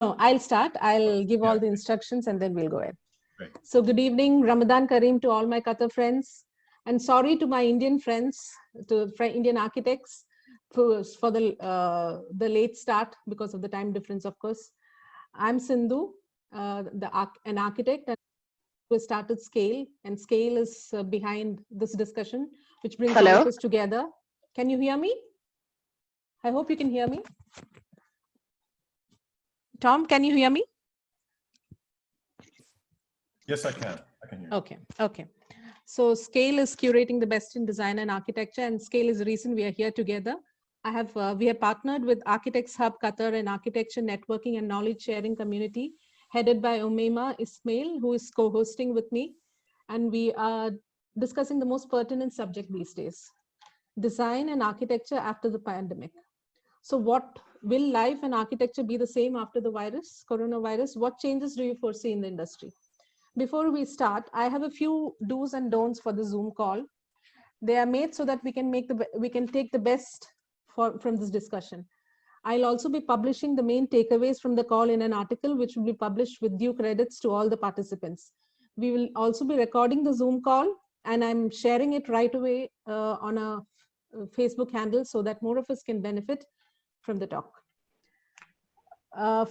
No, I'll start. I'll give all the instructions and then we'll go ahead. Great. So good evening, Ramadan Kareem to all my Qatar friends. And sorry to my Indian friends, to Indian architects for the late start because of the time difference, of course. I'm Sindhu, an architect, and we started Scale, and Scale is behind this discussion, which brings all of us together. Can you hear me? I hope you can hear me. Tom, can you hear me? Yes, I can. I can hear you. Okay, okay. So Scale is curating the best in design and architecture, and Scale is the reason we are here together. We have partnered with Architects Hub Qatar, an architecture networking and knowledge sharing community headed by Umaima Ismail, who is co-hosting with me. And we are discussing the most pertinent subject these days, design and architecture after the pandemic. So what will life and architecture be the same after the coronavirus? What changes do you foresee in the industry? Before we start, I have a few do's and don'ts for the Zoom call. They are made so that we can take the best from this discussion. I'll also be publishing the main takeaways from the call in an article, which will be published with due credits to all the participants. We will also be recording the Zoom call, and I'm sharing it right away on a Facebook handle so that more of us can benefit from the talk.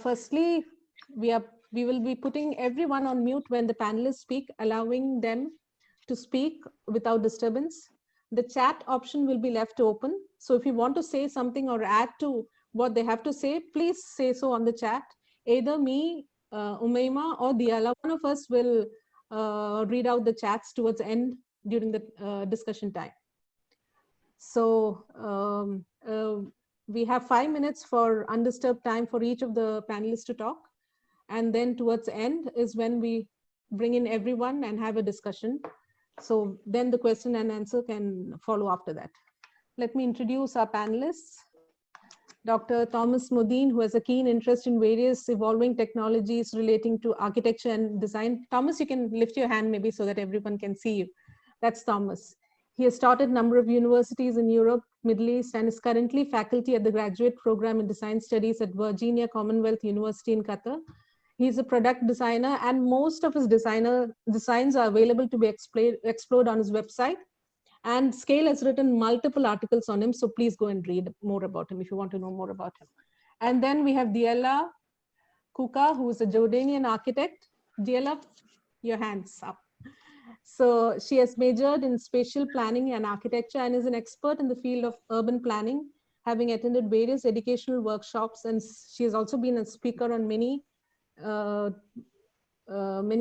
Firstly, we will be putting everyone on mute when the panelists speak, allowing them to speak without disturbance. The chat option will be left open. So if you want to say something or add to what they have to say, please say so on the chat. Either me, Umaima, or Diala, one of us will read out the chats towards the end during the discussion time. So we have 5 minutes for undisturbed time for each of the panelists to talk. And then towards the end is when we bring in everyone and have a discussion. So then the question and answer can follow after that. Let me introduce our panelists. Dr. Thomas Modine, who has a keen interest in various evolving technologies relating to architecture and design. Thomas, you can lift your hand maybe so that everyone can see you. That's Thomas. He has taught at a number of universities in Europe, Middle East, and is currently faculty at the graduate program in design studies at Virginia Commonwealth University in Qatar. He's a product designer, and most of his designs are available to be explored on his website. And Scale has written multiple articles on him, so please go and read more about him if you want to know more about him. And then we have Diala Kuka, who is a Jordanian architect. Diala, your hands up. So she has majored in spatial planning and architecture and is an expert in the field of urban planning, having attended various educational workshops, and she has also been a speaker on many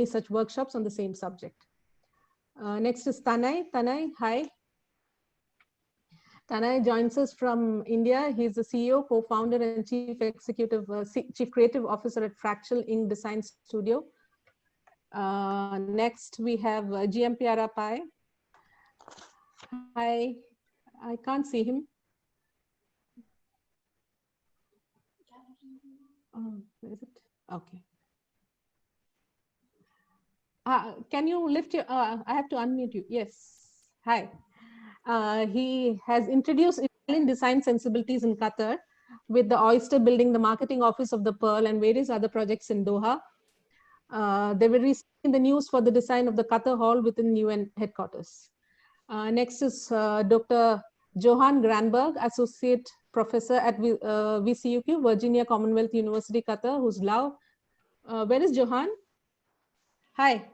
such workshops on the same subject. Next is Tanay. Tanay, hi. Tanay joins us from India. He's the CEO, co-founder, and chief creative officer at Fractal Ink Design Studio. Next, we have GMP Arapai. Hi, I can't see him. Oh, where is it? Okay. Can you lift your, I have to unmute you. Yes. Hi. He has introduced Italian design sensibilities in Qatar with the Oyster Building, the marketing office of the Pearl, and various other projects in Doha. They were recently in the news for the design of the Qatar Hall within UN headquarters. Next is Dr. Johan Granberg, Associate Professor at VCUQ, Virginia Commonwealth University, Qatar, who's now, where is Johan? Hi,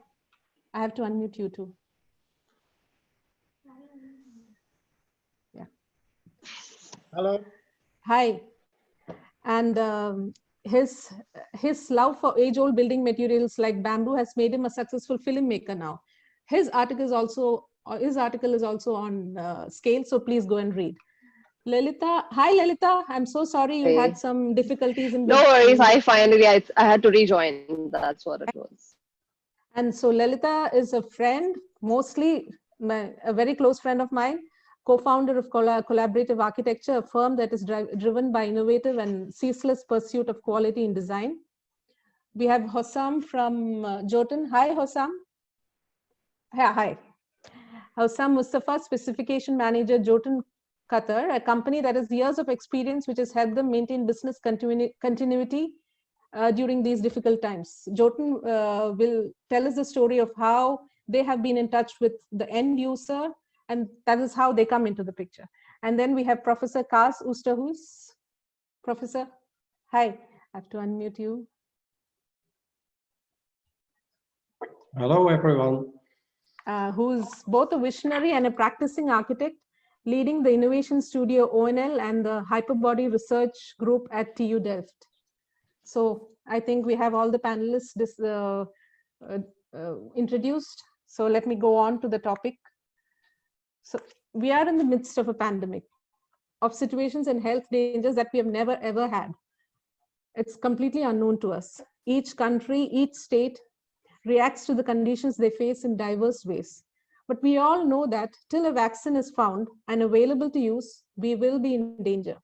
I have to unmute you too. Yeah. Hello. Hi. And his love for age-old building materials like bamboo has made him a successful filmmaker now. His article is also on Scale, so please go and read. Lalita, hi Lalita. I'm so sorry you had some difficulties in. No worries. I had to rejoin. That's what it was. And so Lalita is a friend, mostly a very close friend of mine, co-founder of Collaborative Architecture, a firm that is driven by innovative and ceaseless pursuit of quality in design. We have Hossam from Jotun. Hi, Hossam. Yeah, hi. Hossam Mustafa, Specification Manager, Jotun, Qatar, a company that has years of experience, which has helped them maintain business continuity during these difficult times. Jotun will tell us the story of how they have been in touch with the end user, and that is how they come into the picture. And then we have Professor Kars Oosterhuis. Professor, hi, I have to unmute you. Hello, everyone. Who's both a visionary and a practicing architect, leading the Innovation Studio ONL and the Hyperbody Research Group at TU Delft. So I think we have all the panelists introduced. So let me go on to the topic. So we are in the midst of a pandemic, of situations and health dangers that we have never ever had. It's completely unknown to us. Each country, each state reacts to the conditions they face in diverse ways. But we all know that till a vaccine is found and available to use, we will be in danger.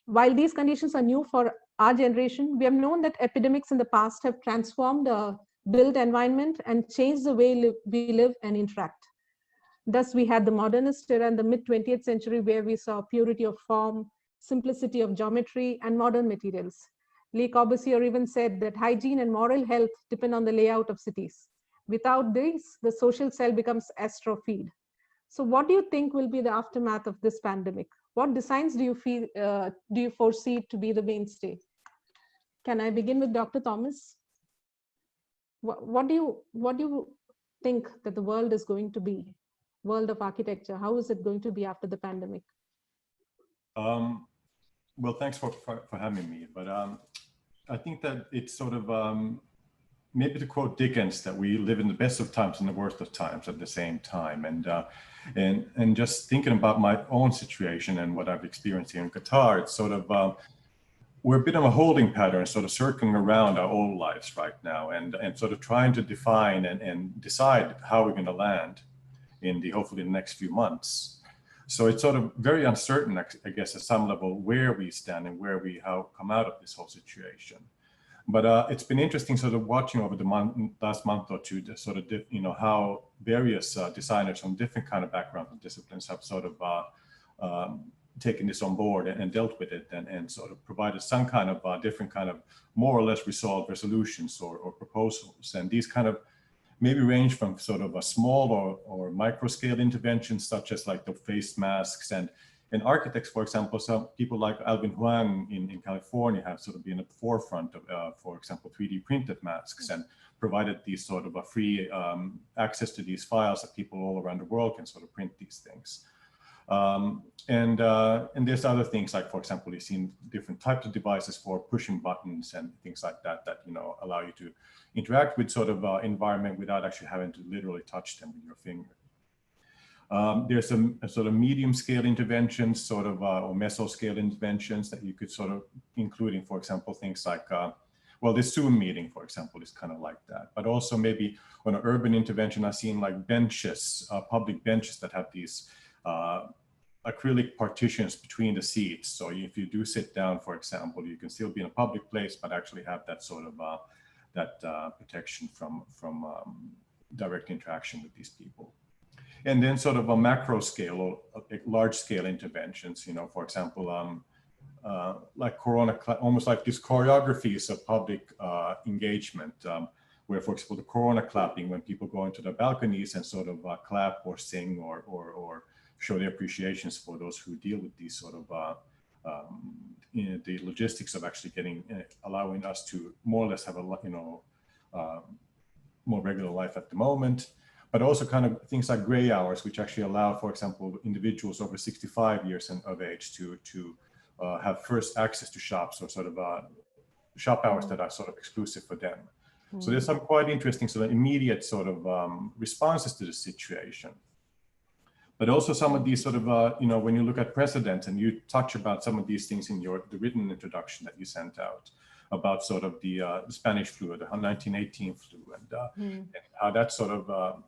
While these conditions are new for our generation, we have known that epidemics in the past have transformed the built environment and changed the way we live and interact. Thus, we had the Modernist Era in the mid-20th century, where we saw purity of form, simplicity of geometry, and modern materials. Le Corbusier even said that hygiene and moral health depend on the layout of cities. Without these, the social cell becomes atrophied. So what do you think will be the aftermath of this pandemic? What designs do you foresee to be the mainstay? Can I begin with Dr. Thomas? What do you think that the world is going to be? World of architecture, how is it going to be after the pandemic? Well, thanks for having me. But I think that it's sort of, maybe to quote Dickens, that we live in the best of times and the worst of times at the same time. And just thinking about my own situation and what I've experienced here in Qatar, it's sort of, we're a bit of a holding pattern, sort of circling around our old lives right now, and sort of trying to define and decide how we're going to land in hopefully the next few months. So it's sort of very uncertain, I guess, at some level, where we stand and how come out of this whole situation. But it's been interesting sort of watching over the last month or two, to sort of, how various designers from different kind of backgrounds and disciplines have sort of taken this on board and dealt with it and sort of provided some kind of different kind of more or less resolved resolutions or proposals. And these kind of maybe range from sort of a small or micro scale interventions, such as like the face masks and architects, for example, some people like Alvin Huang in California have sort of been at the forefront of, for example, 3D printed masks and provided these sort of a free access to these files that people all around the world can sort of print these things. And there's other things like, for example, you've seen different types of devices for pushing buttons and things like that, allow you to interact with sort of environment without actually having to literally touch them with your finger. There's a sort of medium scale interventions, sort of, or meso scale interventions that you could sort of include in, for example, things like, well, this Zoom meeting, for example, is kind of like that. But also maybe on an urban intervention, I've seen like benches, public benches that have these acrylic partitions between the seats. So if you do sit down, for example, you can still be in a public place, but actually have that sort of protection from direct interaction with these people. And then sort of a macro scale or large scale interventions, for example, like almost like these choreographies of public engagement, where, for example, the Corona clapping, when people go into the balconies and sort of clap or sing or show their appreciations for those who deal with these sort of the logistics of actually allowing us to more or less have a more regular life at the moment, but also kind of things like gray hours, which actually allow, for example, individuals over 65 years of age to have first access to shops, or sort of shop hours that are sort of exclusive for them. So there's some quite interesting sort of immediate sort of responses to the situation. But also some of these sort of, when you look at precedents, and you touch about some of these things in the written introduction that you sent out about sort of the Spanish flu, the 1918 flu, and how that sort of,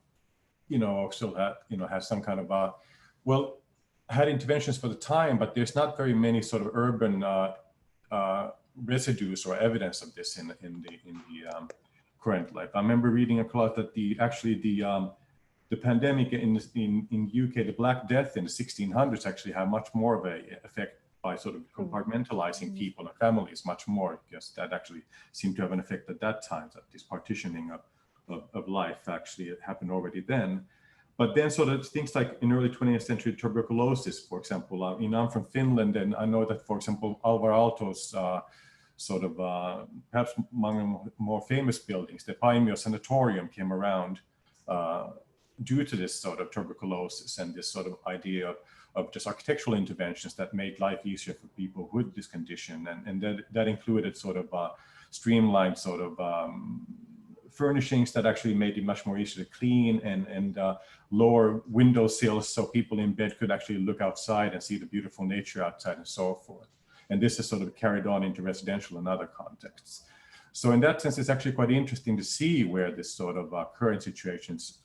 still has some kind of, had interventions for the time, but there's not very many sort of urban residues or evidence of this in the current life. I remember reading a lot that the pandemic in UK, the Black Death in the 1600s, actually had much more of a effect by sort of compartmentalizing people and families much more, because that actually seemed to have an effect at that time, that this partitioning of life actually happened already then. But then sort of things like in early 20th century tuberculosis, for example, I'm from Finland, and I know that, for example, Alvar Aalto's perhaps among more famous buildings, the Paimio Sanatorium came around due to this sort of tuberculosis and this sort of idea of just architectural interventions that made life easier for people with this condition. And that included sort of streamlined sort of furnishings that actually made it much more easy to clean, and lower window sills so people in bed could actually look outside and see the beautiful nature outside and so forth. And this is sort of carried on into residential and other contexts. So in that sense, it's actually quite interesting to see where this sort of current situations,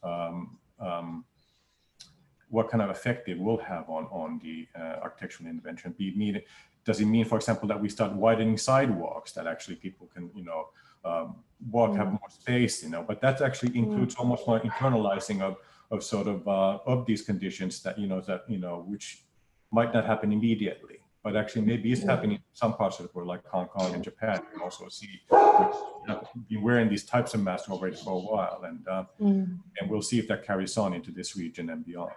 what kind of effect it will have on the architectural intervention. Does it mean, for example, that we start widening sidewalks, that actually people can, walk, have more space, but that actually includes almost more internalizing of these conditions that, which might not happen immediately, but actually maybe is happening in some parts of the world, like Hong Kong and Japan. You can also see been wearing these types of masks already for a while, and we'll see if that carries on into this region and beyond.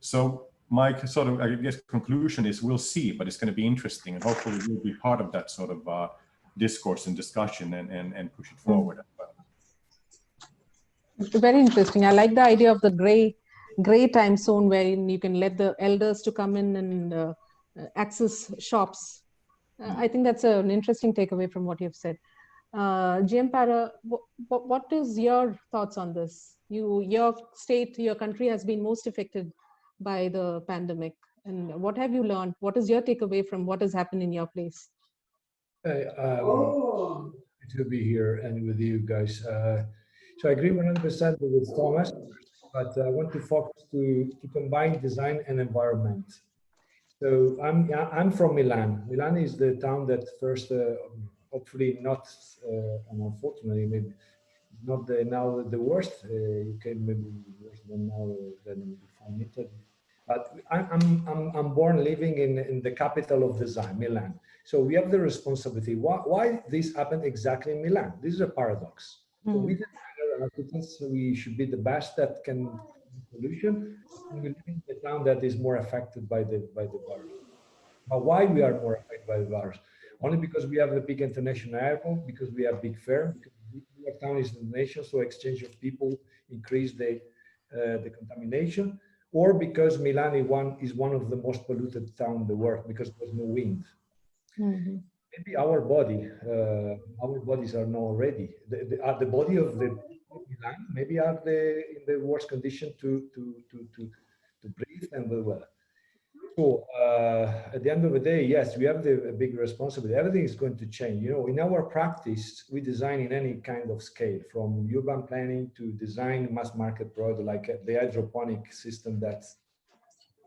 So my sort of, I guess, conclusion is we'll see, but it's going to be interesting, and hopefully we'll be part of that sort of discourse and discussion and push it forward. Very interesting. I like the idea of the gray time zone, wherein you can let the elders to come in and access shops. I think that's an interesting takeaway from what you've said. GM Para, what is your thoughts on this? Your state, your country has been most affected by the pandemic, and what have you learned? What is your takeaway from what has happened in your place? To be here and with you guys. So I agree 100% with Thomas, but I want to focus to combine design and environment. So I'm from Milan. Milan is the town that first, hopefully not, and unfortunately maybe not now the worst. UK maybe worse than now than before Italy. But I'm born living in the capital of design, Milan. So we have the responsibility. Why this happened exactly in Milan? This is a paradox. So we designer architects, we should be the best that can solution. And we live in the town that is more affected by the virus. But why we are more affected by the virus? Only because we have the big international airport, because we have big fair, because New York town is in the nation, so exchange of people increase the contamination, or because Milan is one of the most polluted towns in the world because there's no wind. Maybe our bodies are not ready. The body of the Milan maybe are in the worst condition to breathe and well. So at the end of the day, yes, we have a big responsibility. Everything is going to change. In our practice, we design in any kind of scale, from urban planning to design mass market product, like the hydroponic system that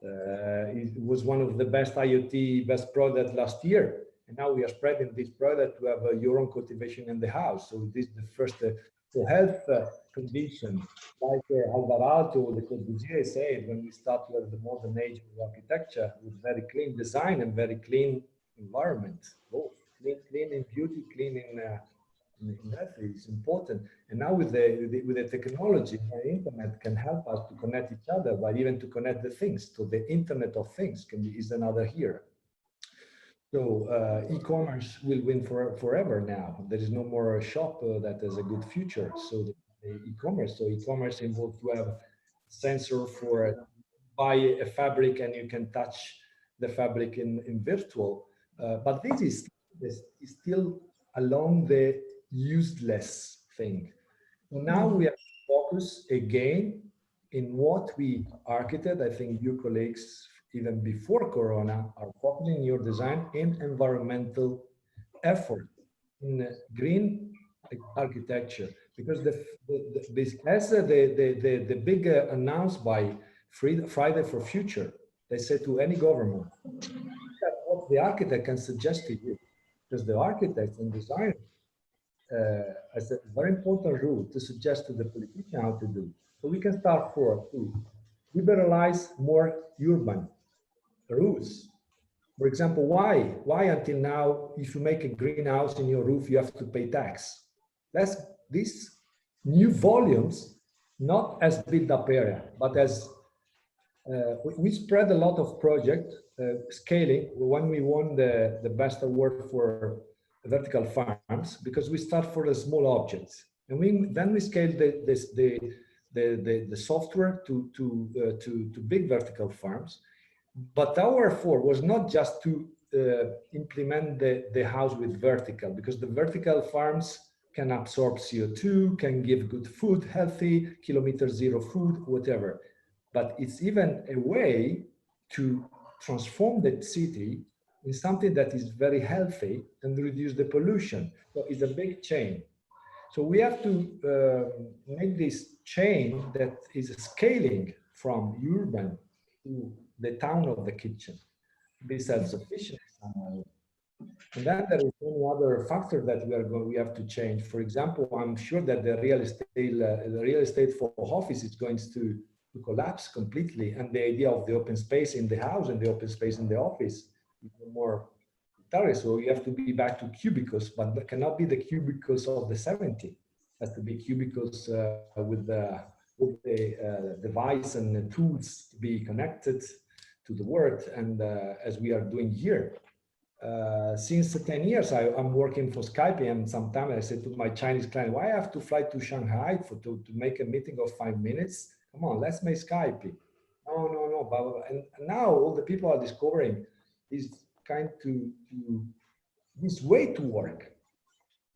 it was one of the best IoT best product last year. And now we are spreading this product to have your own cultivation in the house. So this is the first health condition, like Alvarado, the Corbusier said, when we start to have the modern age of architecture with very clean design and very clean environment. Both clean in beauty, clean in health is important. And now with the technology, the internet can help us to connect each other, but even to connect the things. So the Internet of Things is another here. So e-commerce will win forever now. There is no more a shop that has a good future. So the e-commerce involves to have a sensor for buy a fabric and you can touch the fabric in virtual. But this is still along the useless thing. So now we have to focus again in what we architect. I think your colleagues, even before Corona, are focusing your design in environmental effort, in green architecture, because the big announced by Friday for Future, they said to any government that what the architect can suggest to you, because the architects and designers as a very important rule to suggest to the politician how to do. So we can start to liberalize more urban rules, For example, why until now, if you make a greenhouse in your roof, you have to pay tax? That's these new volumes, not as built up area, but as we spread a lot of project scaling when we won the best award for vertical farms, because we start for the small objects, and then we scale the software to big vertical farms. But our effort was not just to implement the house with vertical, because the vertical farms can absorb CO2, can give good food, healthy, kilometer zero food, whatever. But it's even a way to transform the city in something that is very healthy and reduce the pollution. So it's a big chain. So we have to make this chain that is scaling from urban to the town of the kitchen, be self-sufficient. And then there is many other factor that we have to change. For example, I'm sure that the real estate for office is going to collapse completely, and the idea of the open space in the house and the open space in the office is more target. So you have to be back to cubicles, but that cannot be the cubicles of the 70s. It has to be cubicles with the device and the tools to be connected to the world, and as we are doing here. Since 10 years, I'm working for Skype, and sometimes I say to my Chinese client, why I have to fly to Shanghai to make a meeting of 5 minutes? Come on, let's make Skype. No, and now all the people are discovering this kind to this way to work,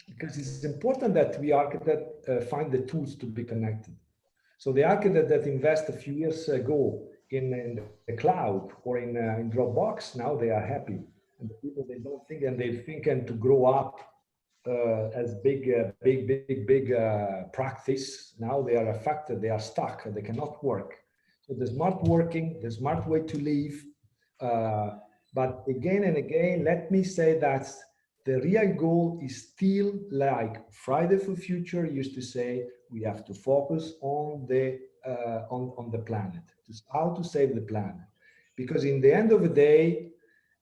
because it's important that we architects find the tools to be connected. So the architect that invested a few years ago in the cloud or in Dropbox, now they are happy. And the people, they don't think, and they're thinking to grow up as big practice. Now they are affected, they are stuck, they cannot work. So the smart working, the smart way to live. But again and again, let me say that the real goal is still like Friday for Future used to say, we have to focus on the planet, how to save the planet. Because in the end of the day,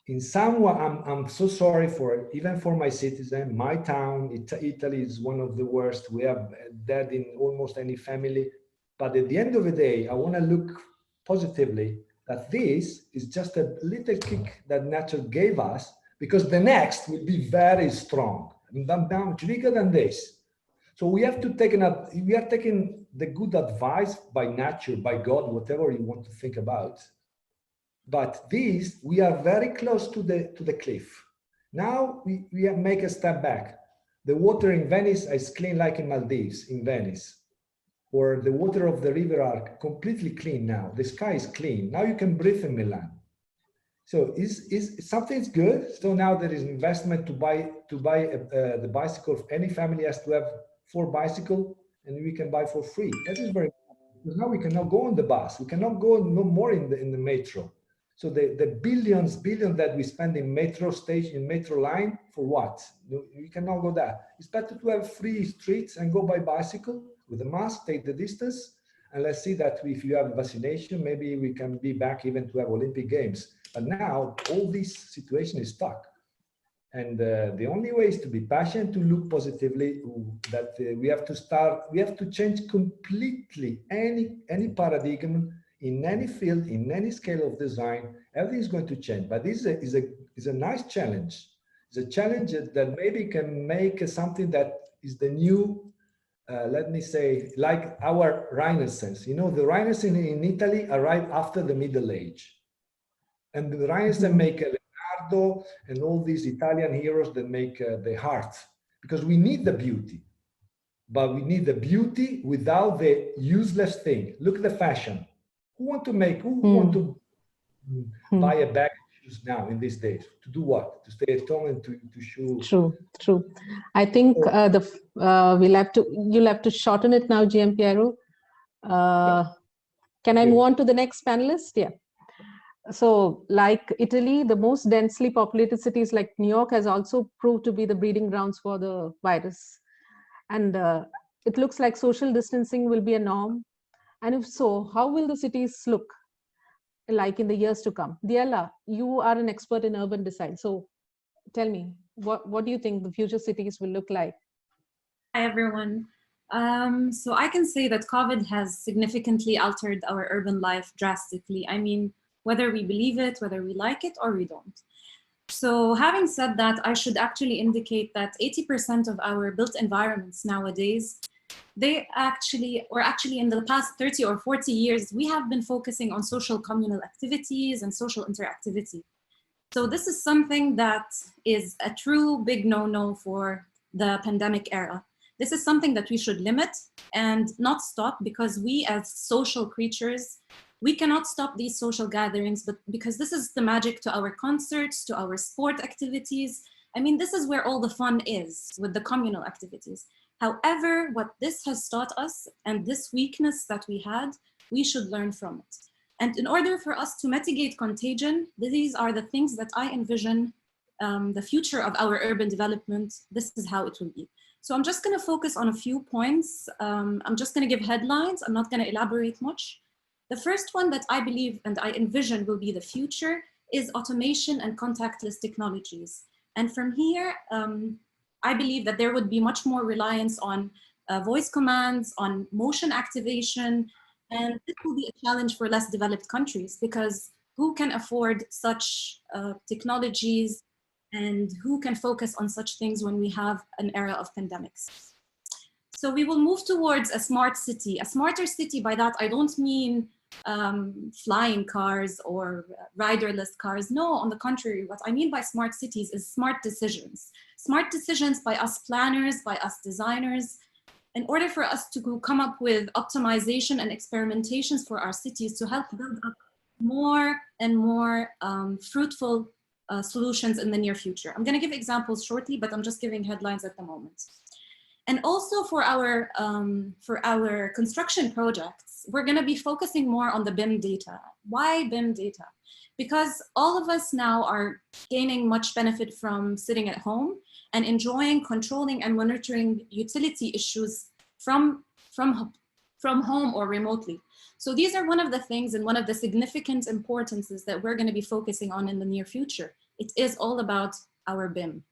in some way, I'm so sorry for, even for my citizen, my town, Italy is one of the worst. We have dead in almost any family. But at the end of the day, I want to look positively that this is just a little kick that nature gave us, because the next will be very strong, bigger than this. So we have to take we are taking the good advice by nature, by God, whatever you want to think about. But this, we are very close to the cliff. Now we make a step back. The water in Venice is clean like in Maldives, in Venice. Or the water of the river are completely clean now. The sky is clean. Now you can breathe in Milan. So something's good. So now there is investment to buy the bicycle. Any family has to have 4 bicycles, and we can buy for free. That is very important, because now we cannot go on the bus. We cannot go no more in the metro. So the billions that we spend in metro station, metro line, for what? We cannot go there. It's better to have free streets and go by bicycle with a mask, take the distance, and let's see that if you have vaccination, maybe we can be back even to have Olympic Games. But now all this situation is stuck. And the only way is to be passionate, to look positively, that we have to change completely any paradigm in any field, in any scale of design. Everything is going to change, but this is a nice challenge. It's a challenge that maybe can make something that is the new, let me say, like our Renaissance. You know, the Renaissance in Italy arrived after the Middle Age. And the Renaissance make Leonardo and all these Italian heroes that make the heart, because we need the beauty, but we need the beauty without the useless thing. Look at the fashion. Who want to buy a bag of shoes now in these days? To do what? To stay at home and to show. True. I think you'll have to shorten it now, GM Piero. Can I move on to the next panelist? Yeah. So like Italy, the most densely populated cities like New York has also proved to be the breeding grounds for the virus. And it looks like social distancing will be a norm. And if so, how will the cities look? like in the years to come? Diala, you are an expert in urban design. So tell me, what do you think the future cities will look like? Hi, everyone. So I can say that COVID has significantly altered our urban life drastically. I mean, whether we believe it, whether we like it or we don't. So having said that, I should actually indicate that 80% of our built environments nowadays, actually in the past 30 or 40 years, we have been focusing on social communal activities and social interactivity. So this is something that is a true big no-no for the pandemic era. This is something that we should limit and not stop, because we as social creatures, we cannot stop these social gatherings, but because this is the magic to our concerts, to our sport activities. I mean, this is where all the fun is, with the communal activities. However, what this has taught us, and this weakness that we had, we should learn from it. And in order for us to mitigate contagion, these are the things that I envision the future of our urban development. This is how it will be. So I'm just going to focus on a few points. I'm just going to give headlines. I'm not going to elaborate much. The first one that I believe and I envision will be the future is automation and contactless technologies. And from here, I believe that there would be much more reliance on voice commands, on motion activation, and this will be a challenge for less developed countries, because who can afford such technologies, and who can focus on such things when we have an era of pandemics? So we will move towards a smart city. A smarter city, by that I don't mean flying cars or riderless cars. No, on the contrary, what I mean by smart cities is smart decisions. Smart decisions by us planners, by us designers, in order for us to come up with optimization and experimentations for our cities to help build up more and more fruitful solutions in the near future. I'm going to give examples shortly, but I'm just giving headlines at the moment. And also for our construction projects, we're going to be focusing more on the BIM data. Why BIM data? Because all of us now are gaining much benefit from sitting at home and enjoying controlling and monitoring utility issues from home or remotely. So these are one of the things and one of the significant importances that we're going to be focusing on in the near future. It is all about our BIM.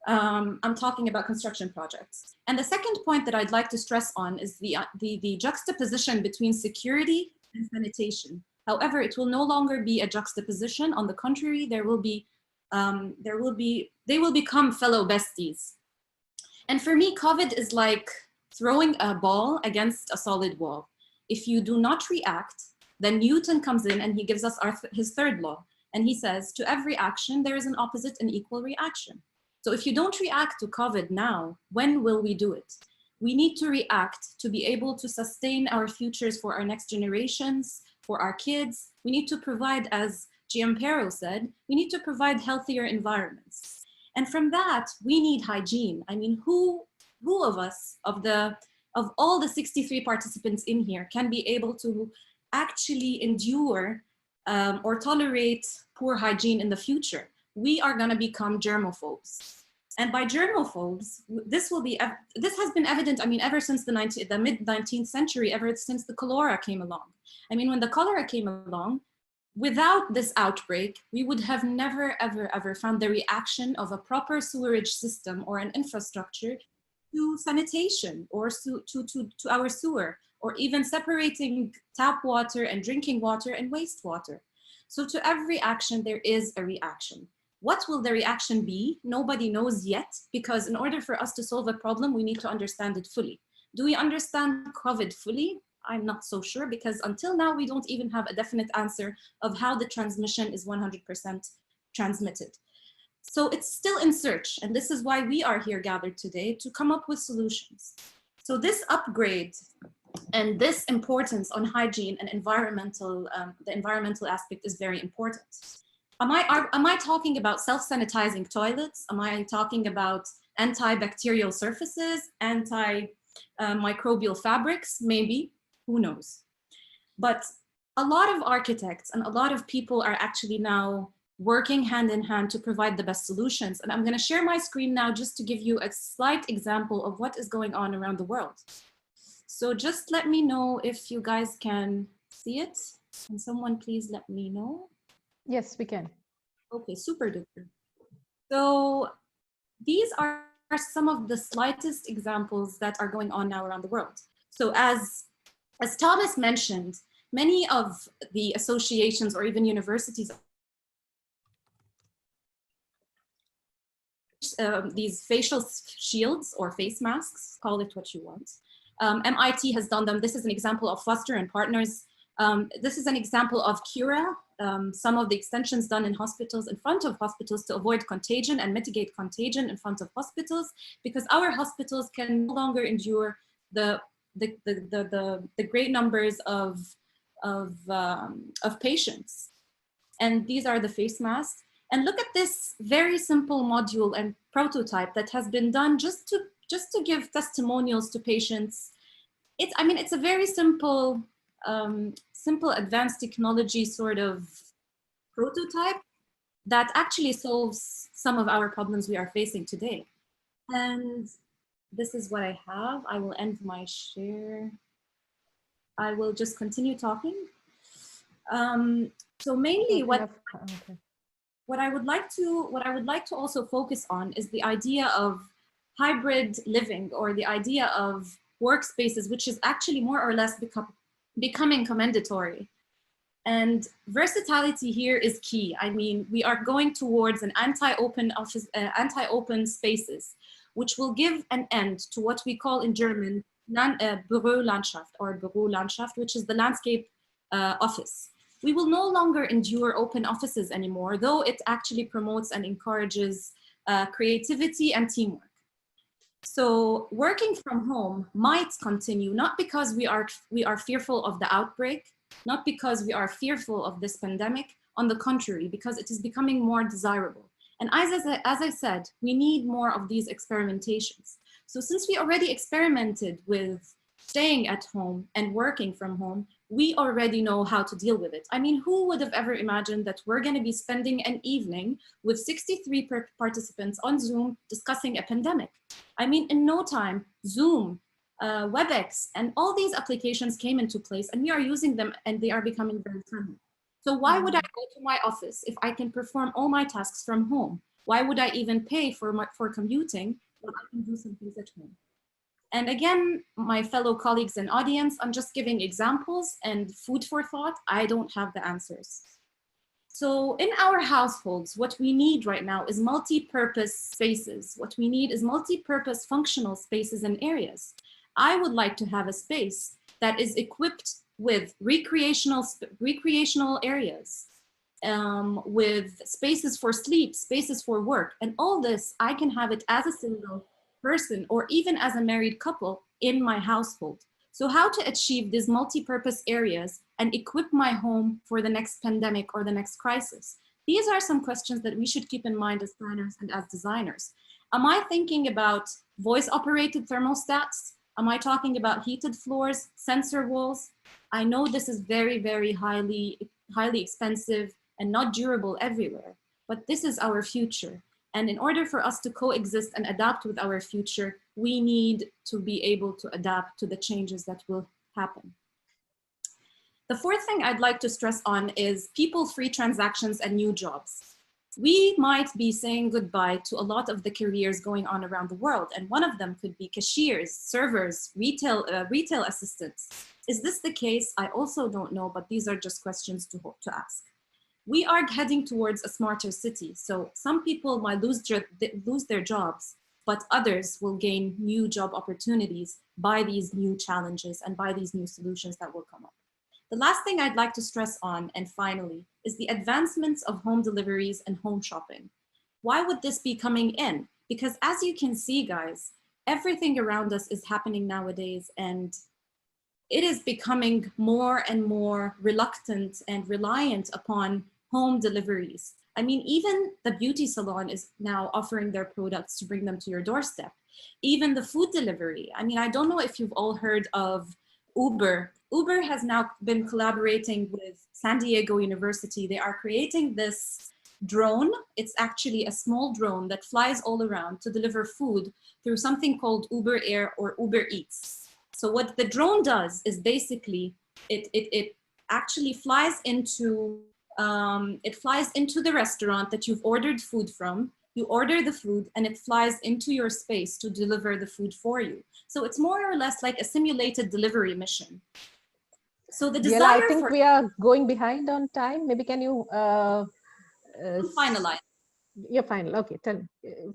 I'm talking about construction projects. And the second point that I'd like to stress on is the juxtaposition between security and sanitation. However, it will no longer be a juxtaposition. On the contrary, they will become fellow besties. And for me, COVID is like throwing a ball against a solid wall. If you do not react, then Newton comes in and he gives us his third law. And he says, to every action, there is an opposite and equal reaction. So if you don't react to COVID now, when will we do it? We need to react to be able to sustain our futures for our next generations, for our kids. We need to provide, as Giampero said, we need to provide healthier environments. And from that, we need hygiene. I mean, who of us, of all the 63 participants in here, can be able to actually endure or tolerate poor hygiene in the future? We are going to become germophobes. And by germophobes, this has been evident, I mean, ever since the mid-19th century, ever since the cholera came along. I mean, when the cholera came along, without this outbreak, we would have never, ever found the reaction of a proper sewerage system or an infrastructure to sanitation or to our sewer, or even separating tap water and drinking water and wastewater. So to every action, there is a reaction. What will the reaction be? Nobody knows yet, because in order for us to solve a problem, we need to understand it fully. Do we understand COVID fully? I'm not so sure, because until now, we don't even have a definite answer of how the transmission is 100% transmitted. So it's still in search, and this is why we are here gathered today, to come up with solutions. So this upgrade and this importance on hygiene and the environmental aspect is very important. Am I talking about self-sanitizing toilets? Am I talking about antibacterial surfaces, antimicrobial fabrics? Maybe, who knows? But a lot of architects and a lot of people are actually now working hand in hand to provide the best solutions. And I'm going to share my screen now just to give you a slight example of what is going on around the world. So just let me know if you guys can see it. Can someone please let me know? Yes, we can. Okay, super duper. So these are some of the slightest examples that are going on now around the world. So as Thomas mentioned, many of the associations or even universities, these facial shields or face masks, call it what you want. MIT has done them. This is an example of Foster and Partners. This is an example of Cura, some of the extensions done in hospitals, in front of hospitals, to avoid contagion and mitigate contagion in front of hospitals, because our hospitals can no longer endure the great numbers of patients. And these are the face masks. And look at this very simple module and prototype that has been done just to give testimonials to patients. It's a very simple, simple advanced technology sort of prototype that actually solves some of our problems we are facing today. And this is what I have. I will end my share. I will just continue talking. So mainly what I would like to also focus on is the idea of hybrid living, or the idea of workspaces, which is actually more or less becoming commendatory. And versatility here is key. I mean, we are going towards an anti-open office, anti-open spaces, which will give an end to what we call in German Bürolandschaft, or Bürolandschaft, which is the landscape office. We will no longer endure open offices anymore, though it actually promotes and encourages creativity and teamwork. So working from home might continue, not because we are fearful of the outbreak, not because we are fearful of this pandemic, on the contrary, because it is becoming more desirable. And as I said, we need more of these experimentations. So since we already experimented with staying at home and working from home, we already know how to deal with it. I mean, who would have ever imagined that we're going to be spending an evening with 63 participants on Zoom discussing a pandemic? I mean, in no time, Zoom, WebEx, and all these applications came into place, and we are using them, and they are becoming very friendly. So why would I go to my office if I can perform all my tasks from home? Why would I even pay for commuting when I can do some things at home? And again, my fellow colleagues and audience, I'm just giving examples and food for thought. I don't have the answers. So in our households, what we need right now is multi-purpose spaces. What we need is multi-purpose functional spaces and areas. I would like to have a space that is equipped with recreational areas, with spaces for sleep, spaces for work, and all this, I can have it as a single person or even as a married couple in my household. So how to achieve these multi-purpose areas and equip my home for the next pandemic or the next crisis? These are some questions that we should keep in mind as planners and as designers. Am I thinking about voice-operated thermostats? Am I talking about heated floors, sensor walls? I know this is very, very highly expensive and not durable everywhere, but this is our future. And in order for us to coexist and adapt with our future, we need to be able to adapt to the changes that will happen. The fourth thing I'd like to stress on is people-free transactions and new jobs. We might be saying goodbye to a lot of the careers going on around the world, and one of them could be cashiers, servers, retail assistants. Is this the case? I also don't know, but these are just questions to ask. We are heading towards a smarter city, so some people might lose their jobs, but others will gain new job opportunities by these new challenges and by these new solutions that will come up. The last thing I'd like to stress on, and finally, is the advancements of home deliveries and home shopping. Why would this be coming in? Because as you can see, guys, everything around us is happening nowadays, and it is becoming more and more reluctant and reliant upon home deliveries. I mean, even the beauty salon is now offering their products to bring them to your doorstep. Even the food delivery. I mean, I don't know if you've all heard of Uber. Uber has now been collaborating with San Diego University. They are creating this drone. It's actually a small drone that flies all around to deliver food through something called Uber Air or Uber Eats. So what the drone does is basically it actually flies into the restaurant that you've ordered food from. You order the food and it flies into your space to deliver the food for you. So it's more or less like a simulated delivery mission. So the desire I think we are going behind on time. Maybe can you finalize? You're final. Okay,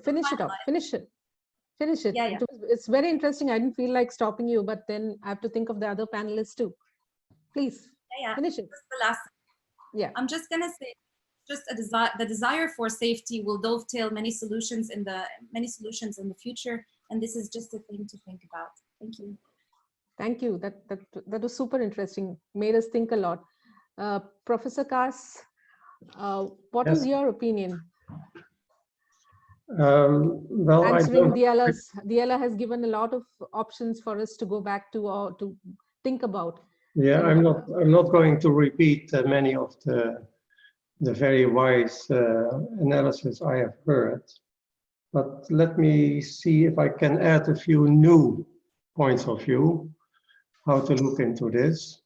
finish it off. Finish it. Finish it. Yeah. It's very interesting. I didn't feel like stopping you, but then I have to think of the other panelists too. Please finish it. That's the last. Yeah. I'm just gonna say, just the desire for safety will dovetail many solutions in the future, and this is just a thing to think about. Thank you. Thank you. That was super interesting. Made us think a lot. Professor Kaas, what is your opinion? Well, answering Diala has given a lot of options for us to go back to or to think about. Yeah, I'm not going to repeat many of the very wise analysis I have heard, but let me see if I can add a few new points of view, how to look into this.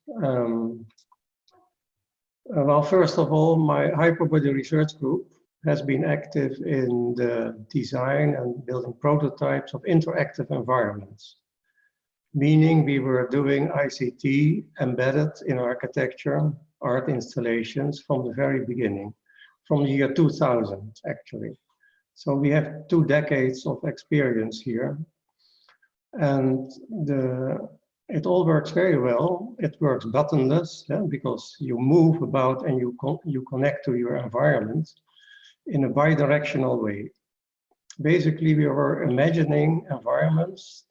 Well, first of all, my hyperbody research group has been active in the design and building prototypes of interactive environments, meaning we were doing ICT embedded in architecture, art installations from the very beginning, from the year 2000, actually. So we have 2 decades of experience here. And it all works very well. It works buttonless, because you move about and you connect to your environment in a bi-directional way. Basically, we were imagining environments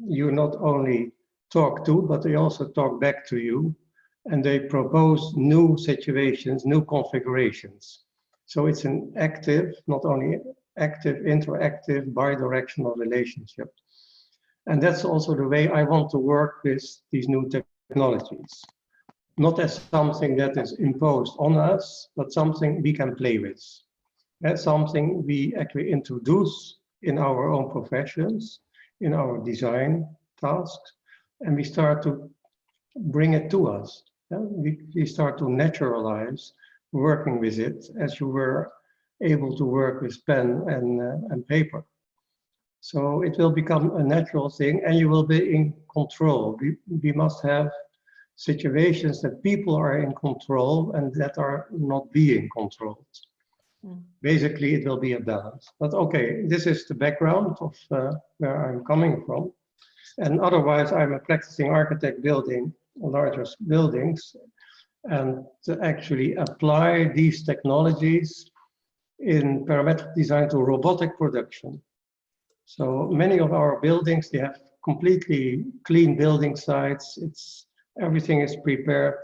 you not only talk to, but they also talk back to you, and they propose new situations, new configurations. So it's an active, not only active, interactive, bi-directional relationship. And that's also the way I want to work with these new technologies. Not as something that is imposed on us, but something we can play with. That's something we actually introduce in our own professions, in our design tasks, and we start to bring it to us. We start to naturalize working with it as you were able to work with pen and paper. So it will become a natural thing and you will be in control. We must have situations that people are in control and that are not being controlled. Basically, it will be a balance. But okay, this is the background of where I'm coming from. And otherwise, I'm a practicing architect building larger buildings and to actually apply these technologies in parametric design to robotic production. So many of our buildings, they have completely clean building sites. Everything is prepared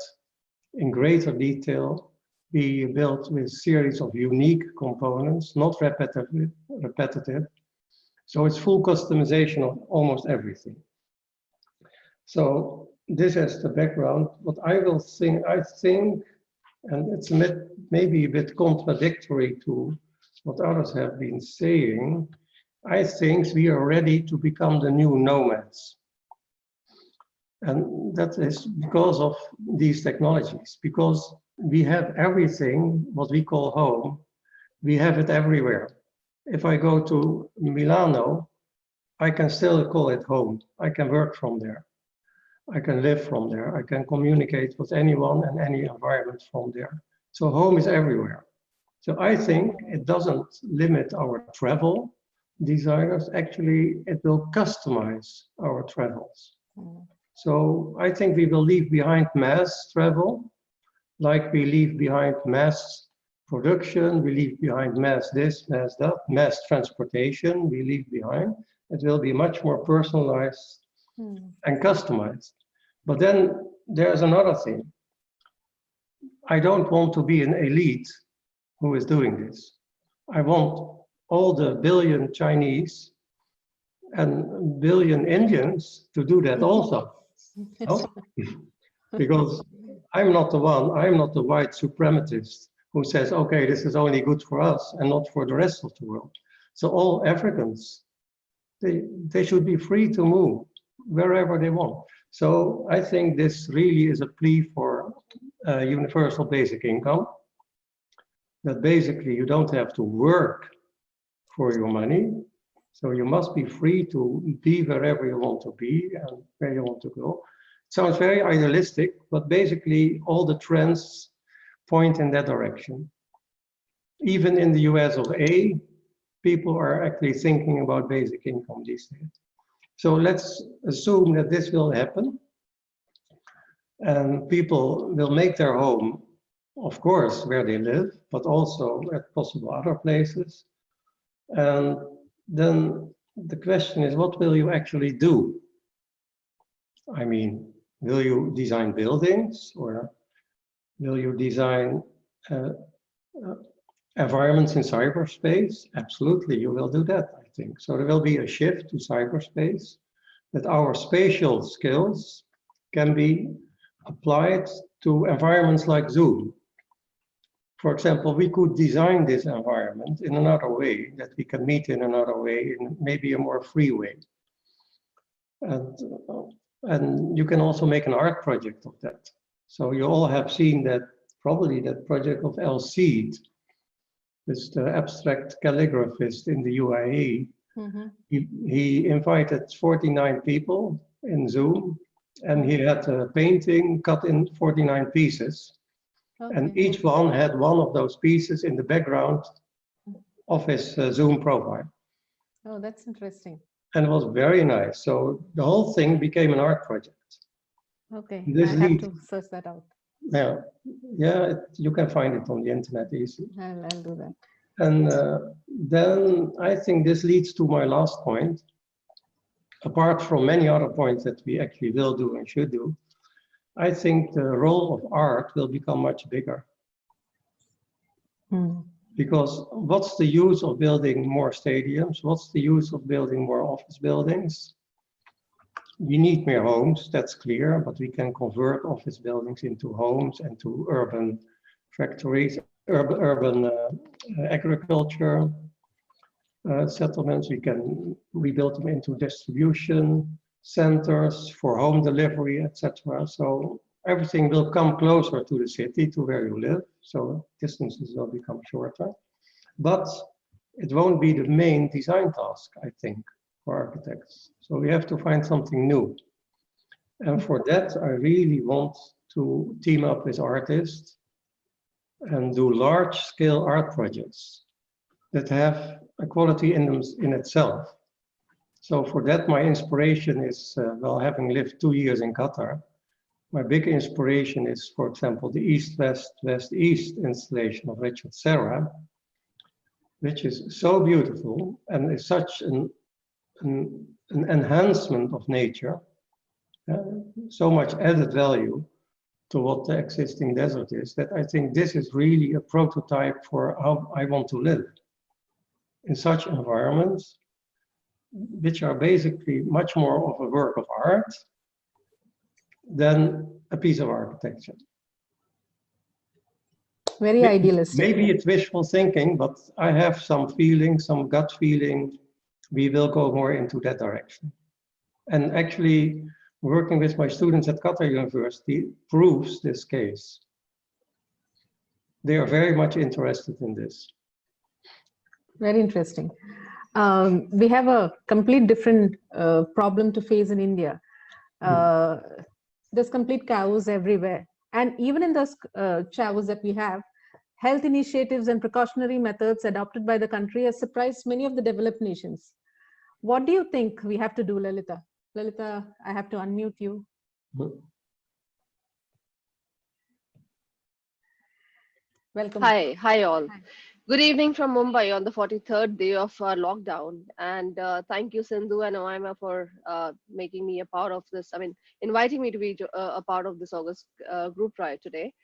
in greater detail. We built with a series of unique components, not repetitive. So it's full customization of almost everything. So this is the background. What I think, and it's maybe a bit contradictory to what others have been saying, I think we are ready to become the new nomads. And that is because of these technologies, because we have everything, what we call home, we have it everywhere. If I go to Milano, I can still call it home. I can work from there. I can live from there. I can communicate with anyone and any environment from there. So home is everywhere. So I think it doesn't limit our travel desires. Actually, it will customize our travels. So I think we will leave behind mass travel, like we leave behind mass production, we leave behind mass this, mass that, mass transportation, we leave behind. It will be much more personalized and customized. But then there's another thing. I don't want to be an elite who is doing this. I want all the billion Chinese and billion Indians to do that also. No? Because I'm not the one, I'm not the white supremacist who says, okay, this is only good for us and not for the rest of the world. So all Africans, they should be free to move wherever they want. So I think this really is a plea for universal basic income, that basically you don't have to work for your money. So you must be free to be wherever you want to be and where you want to go. It sounds very idealistic, but basically all the trends point in that direction. Even in the US of A, people are actually thinking about basic income these days. So let's assume that this will happen and people will make their home, of course, where they live, but also at possible other places. And then the question is, what will you actually do? I mean, will you design buildings or will you design environments in cyberspace? Absolutely, you will do that, I think. So there will be a shift to cyberspace, that our spatial skills can be applied to environments like Zoom. For example, we could design this environment in another way, that we can meet in another way, in maybe a more free way. And you can also make an art project of that. So you all have seen that, probably that project of El Cid, this the abstract calligraphist in the UAE. Mm-hmm. He invited 49 people in Zoom, and he had a painting cut in 49 pieces. Okay. And each one had one of those pieces in the background of his Zoom profile. Oh, that's interesting. And it was very nice. So the whole thing became an art project. Okay, I have to search that out. Yeah, you can find it on the internet easily. I'll do that. And then I think this leads to my last point. Apart from many other points that we actually will do and should do, I think the role of art will become much bigger. Because what's the use of building more stadiums? What's the use of building more office buildings? We need more homes, that's clear, but we can convert office buildings into homes and to urban factories, urban agriculture settlements. We can rebuild them into distribution centers for home delivery, etc. So everything will come closer to the city, to where you live. So distances will become shorter. But it won't be the main design task, I think, for architects. So we have to find something new. And for that, I really want to team up with artists and do large-scale art projects that have a quality in them in itself. So for that, my inspiration is, well, having lived 2 years in Qatar, my big inspiration is, for example, the East-West-West-East installation of Richard Serra, which is so beautiful and is such an enhancement of nature, so much added value to what the existing desert is, that I think this is really a prototype for how I want to live in such environments, which are basically much more of a work of art than a piece of architecture. Very idealistic. Maybe it's wishful thinking, but I have some feeling, some gut feeling, we will go more into that direction. And actually, working with my students at Qatar University proves this case. They are very much interested in this. Very interesting. We have a complete different problem to face in India. There's complete chaos everywhere. And even in those chaos that we have, health initiatives and precautionary methods adopted by the country has surprised many of the developed nations. What do you think we have to do, Lalita? Lalita, I have to unmute you. Welcome. Hi all. Hi. Good evening from Mumbai on the 43rd day of our lockdown. And thank you, Sindhu and Oima, for making me a part of this. I mean, inviting me to be a part of this August group riot today.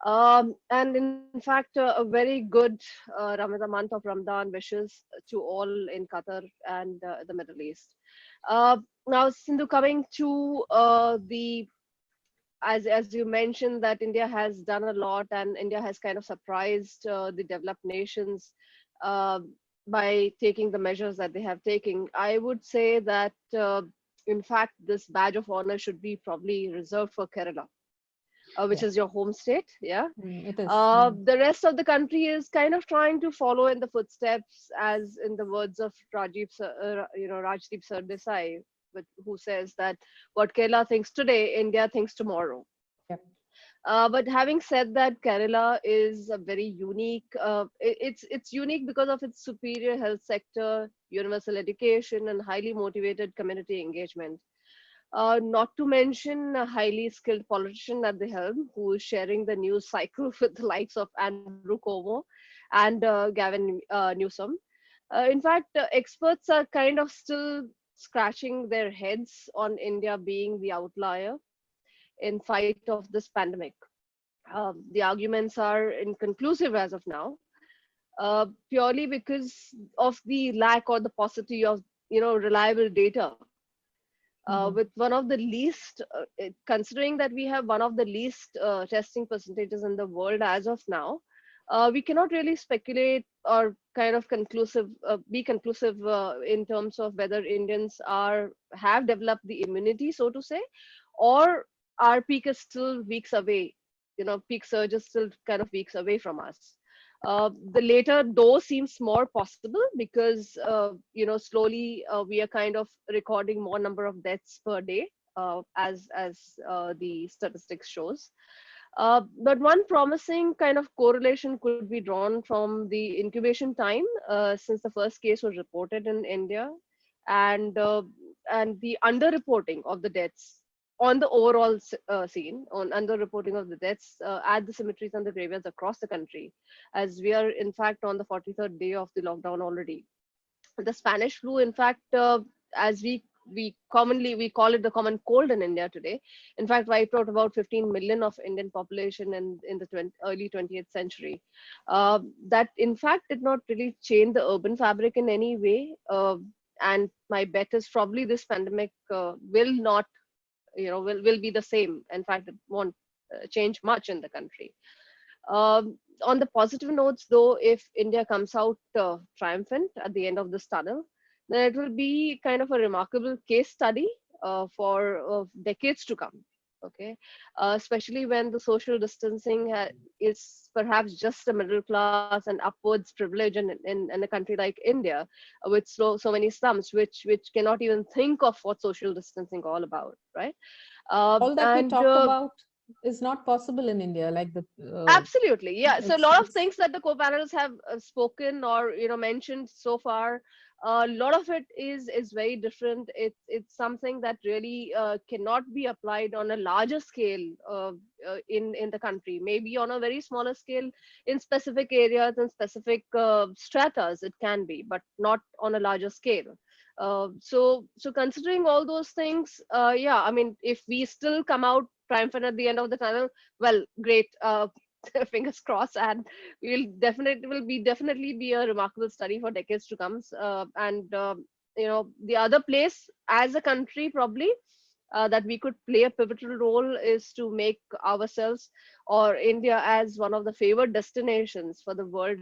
And in fact, a very good Ramadan month of Ramadan wishes to all in Qatar and the Middle East. Now, Sindhu, coming to as you mentioned, that India has done a lot and India has kind of surprised the developed nations by taking the measures that they have taken. I would say that, in fact, this badge of honor should be probably reserved for Kerala. which is your home state. Yeah. It is. The rest of the country is kind of trying to follow in the footsteps, as in the words of Rajdeep Sardesai, who says that what Kerala thinks today, India thinks tomorrow. Yep. But having said that, Kerala is a very unique. It's unique because of its superior health sector, universal education, and highly motivated community engagement. Not to mention a highly skilled politician at the helm who is sharing the news cycle with the likes of Andrew Cuomo and Gavin Newsom. In fact, experts are kind of still scratching their heads on India being the outlier in fight of this pandemic. The arguments are inconclusive as of now, purely because of the lack or the paucity of reliable data. With one of the least, considering that we have one of the least testing percentages in the world as of now, we cannot really speculate or kind of be conclusive in terms of whether Indians have developed the immunity, so to say, or our peak is still weeks away. Peak surge is still kind of weeks away from us. The later though seems more possible because slowly we are kind of recording more number of deaths per day, as the statistics shows. But one promising kind of correlation could be drawn from the incubation time since the first case was reported in India, and the underreporting of the deaths on the overall scene, on underreporting of the deaths at the cemeteries and the graveyards across the country, as we are in fact on the 43rd day of the lockdown already. The Spanish flu, in fact, as we call it the common cold in India today, in fact wiped out about 15 million of Indian population in the early 20th century. That in fact did not really change the urban fabric in any way, and my bet is probably this pandemic will not will be the same. In fact, it won't change much in the country. On the positive notes, though, if India comes out triumphant at the end of this tunnel, then it will be kind of a remarkable case study for decades to come. Okay, especially when the social distancing is perhaps just a middle class and upwards privilege in a country like India, with so many slums which cannot even think of what social distancing all about, right? All that we talked about is not possible in India, like the absolutely, yeah. So a lot of things that the co-panelists have spoken or mentioned so far, a lot of it is very different. It's something that really cannot be applied on a larger scale in the country. Maybe on a very smaller scale in specific areas and specific stratas it can be, but not on a larger scale. So considering all those things, yeah, I mean, if we still come out triumphant at the end of the tunnel, well, great. Fingers crossed, and will definitely be a remarkable study for decades to come. And the other place as a country probably that we could play a pivotal role is to make ourselves or India as one of the favored destinations for the world,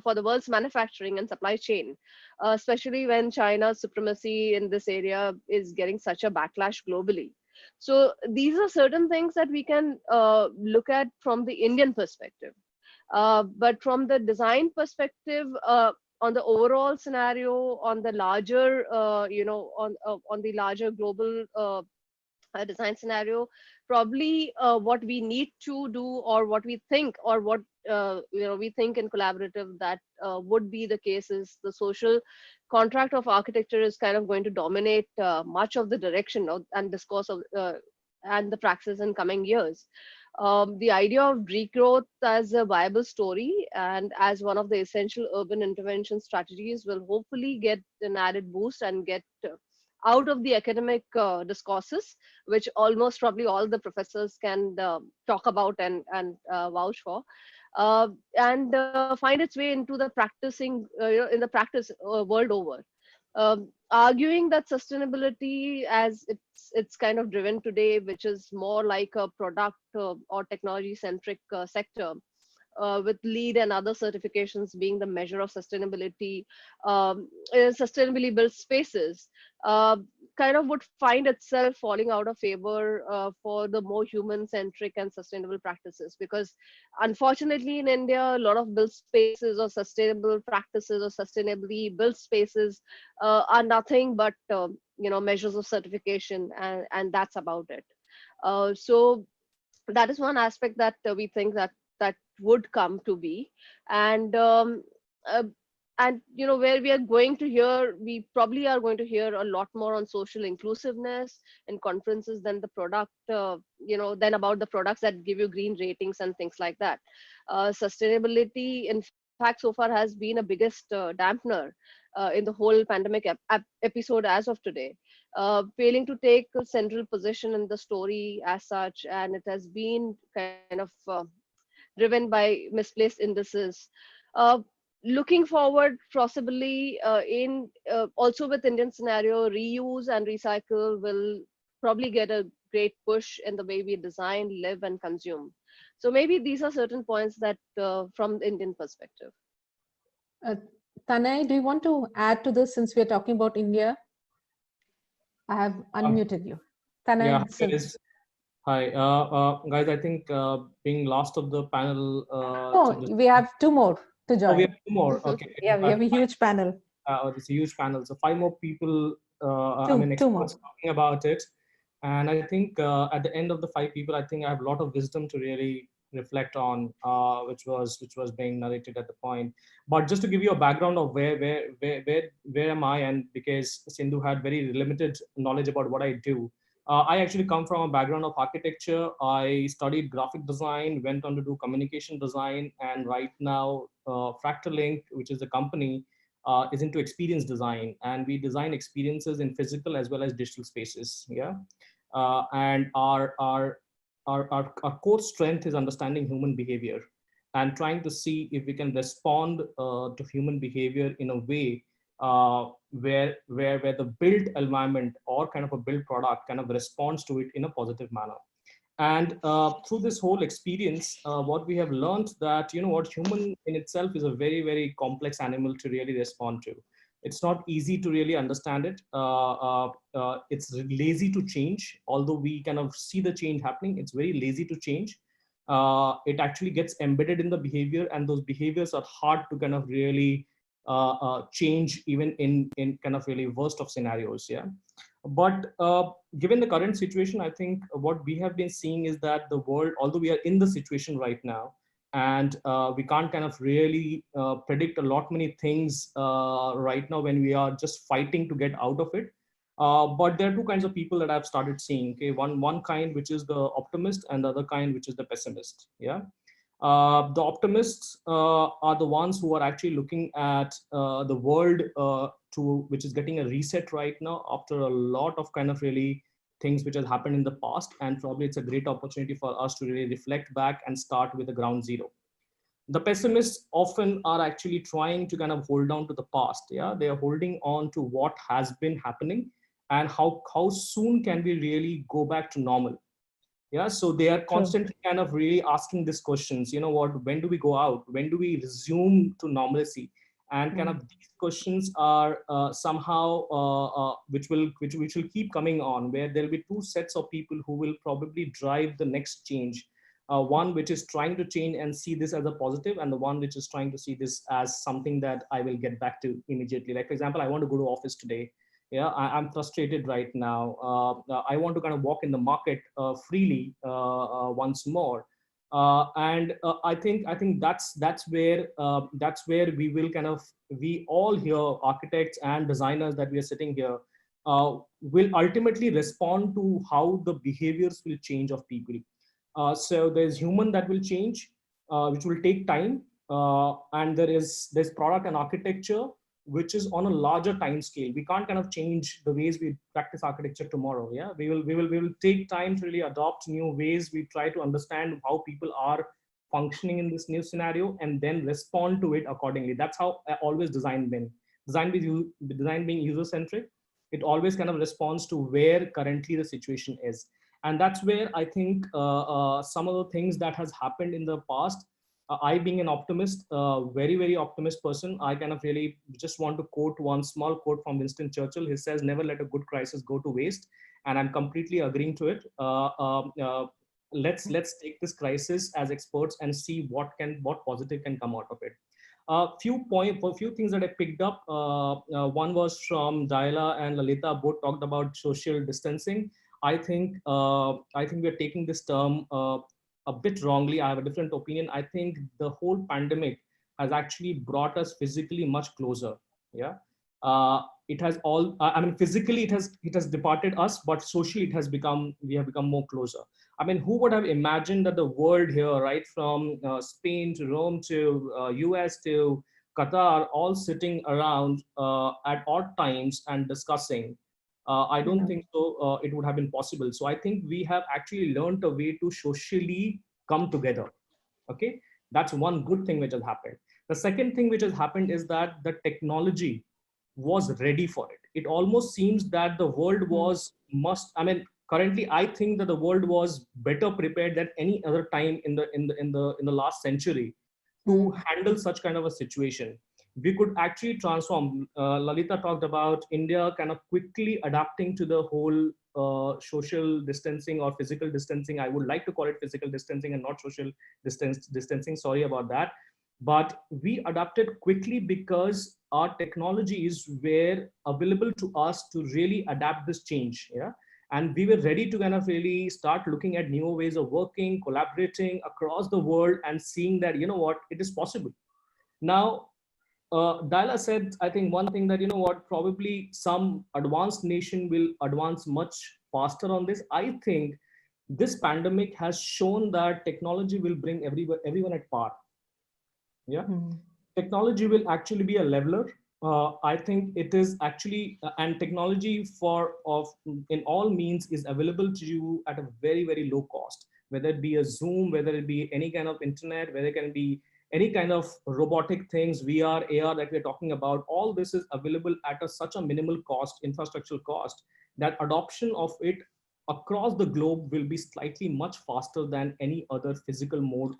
for the world's manufacturing and supply chain, especially when China's supremacy in this area is getting such a backlash globally. So these are certain things that we can look at from the Indian perspective. But from the design perspective, on the overall scenario, on the larger, on the larger global design scenario, probably what we need to do, or what we think, or what we think in collaborative that would be the case, is the social contract of architecture is kind of going to dominate much of the direction and discourse of and the praxis in coming years. The idea of regrowth as a viable story and as one of the essential urban intervention strategies will hopefully get an added boost and get out of the academic discourses, which almost probably all the professors can talk about and vouch for, and find its way into the practicing, in the practice world over. Arguing that sustainability, as it's kind of driven today, which is more like a product or technology centric sector, with LEED and other certifications being the measure of sustainability, sustainably built spaces, kind of would find itself falling out of favor for the more human-centric and sustainable practices. Because unfortunately in India, a lot of built spaces or sustainable practices or sustainably built spaces are nothing but measures of certification, and that's about it. So that is one aspect that we think that would come to be. And uh, where we are going to hear, we probably are going to hear a lot more on social inclusiveness in conferences than the product, than about the products that give you green ratings and things like that. Sustainability in fact so far has been a biggest dampener in the whole pandemic episode as of today, failing to take a central position in the story as such, and it has been kind of driven by misplaced indices. Uh, Looking forward, possibly in also with Indian scenario, reuse and recycle will probably get a great push in the way we design, live, and consume. So maybe these are certain points that from the Indian perspective. Tanay, do you want to add to this since we are talking about India? I have unmuted you. Tanay, Yeah, since... Hi, guys. I think being last of the panel. We have two more to join. Oh, we have two more. Okay. Yeah, we have a huge panel. It's a huge panel. So 5 more people. Two more talking about it, and I think at the end of the 5 people, I think I have a lot of wisdom to really reflect on, which was being narrated at the point. But just to give you a background of where am I, and because Sindhu had very limited knowledge about what I do. I actually come from a background of architecture. I studied graphic design, went on to do communication design, and right now Fractal, which is a company, is into experience design, and we design experiences in physical as well as digital spaces. Yeah, and our core strength is understanding human behavior and trying to see if we can respond to human behavior in a way where the built environment or kind of a built product kind of responds to it in a positive manner. And through this whole experience, what we have learned that, what human in itself is a very, very complex animal to really respond to. It's not easy to really understand it. It's lazy to change. Although we kind of see the change happening, it's very lazy to change. It actually gets embedded in the behavior, and those behaviors are hard to kind of really change even in kind of really worst of scenarios. Yeah. But given the current situation, I think what we have been seeing is that the world, although we are in the situation right now, and we can't kind of really predict a lot many things right now when we are just fighting to get out of it. But there are 2 kinds of people that I've started seeing. Okay, one kind which is the optimist, and the other kind which is the pessimist. Yeah. The optimists are the ones who are actually looking at the world which is getting a reset right now after a lot of kind of really things which has happened in the past, and probably it's a great opportunity for us to really reflect back and start with the ground zero. The pessimists often are actually trying to kind of hold on to the past. Yeah, they are holding on to what has been happening and how soon can we really go back to normal. Yeah, so they are constantly kind of really asking these questions. When do we go out? When do we resume to normalcy? And kind of these questions are somehow which will keep coming on, where there'll be 2 sets of people who will probably drive the next change. One which is trying to change and see this as a positive, and the one which is trying to see this as something that I will get back to immediately. Like, for example, I want to go to office today. Yeah, I'm frustrated right now. I want to kind of walk in the market freely once more. And I think that's where we will kind of, we all here, architects and designers that we are sitting here, will ultimately respond to how the behaviors will change of people. So there's human that will change, which will take time, and there's product and architecture, which is on a larger time scale. We can't kind of change the ways we practice architecture tomorrow. Yeah, we will take time to really adopt new ways. We try to understand how people are functioning in this new scenario and then respond to it accordingly. That's how always design being user-centric. It always kind of responds to where currently the situation is. And that's where I think some of the things that has happened in the past I being an optimist, very, very optimist person, I kind of really just want to quote one small quote from Winston Churchill. He says, never let a good crisis go to waste. And I'm completely agreeing to it. Let's take this crisis as experts and see what positive can come out of it. A few things that I picked up. One was from Daila and Lalita, both talked about social distancing. I think we are taking this term a bit wrongly. I have a different opinion. I think the whole pandemic has actually brought us physically much closer. Yeah, it has all. I mean, physically it has departed us, but socially we have become more closer. I mean, who would have imagined that the world here, right from Spain to Rome to US to Qatar, all sitting around at odd times and discussing? I don't think so. It would have been possible. So I think we have actually learned a way to socially come together. Okay, that's one good thing which has happened. The second thing which has happened is that the technology was ready for it. It almost seems that the world was currently I think that the world was better prepared than any other time in the last century to handle such kind of a situation. We could actually transform. Lalita talked about India kind of quickly adapting to the whole social distancing or physical distancing. I would like to call it physical distancing and not social distancing. Sorry about that. But we adapted quickly because our technologies were available to us to really adapt this change. Yeah. And we were ready to kind of really start looking at new ways of working, collaborating across the world and seeing that, you know what, it is possible. Now, Daila said, I think one thing that, you know what, probably some advanced nation will advance much faster on this. I think this pandemic has shown that technology will bring everyone at par. Yeah. Technology will actually be a leveler. I think it is actually, and technology in all means is available to you at a very, very low cost, whether it be a Zoom, whether it be any kind of internet, whether it can be any kind of robotic things, VR, AR that we're talking about. All this is available at such a minimal cost, infrastructural cost, that adoption of it across the globe will be slightly much faster than any other physical mode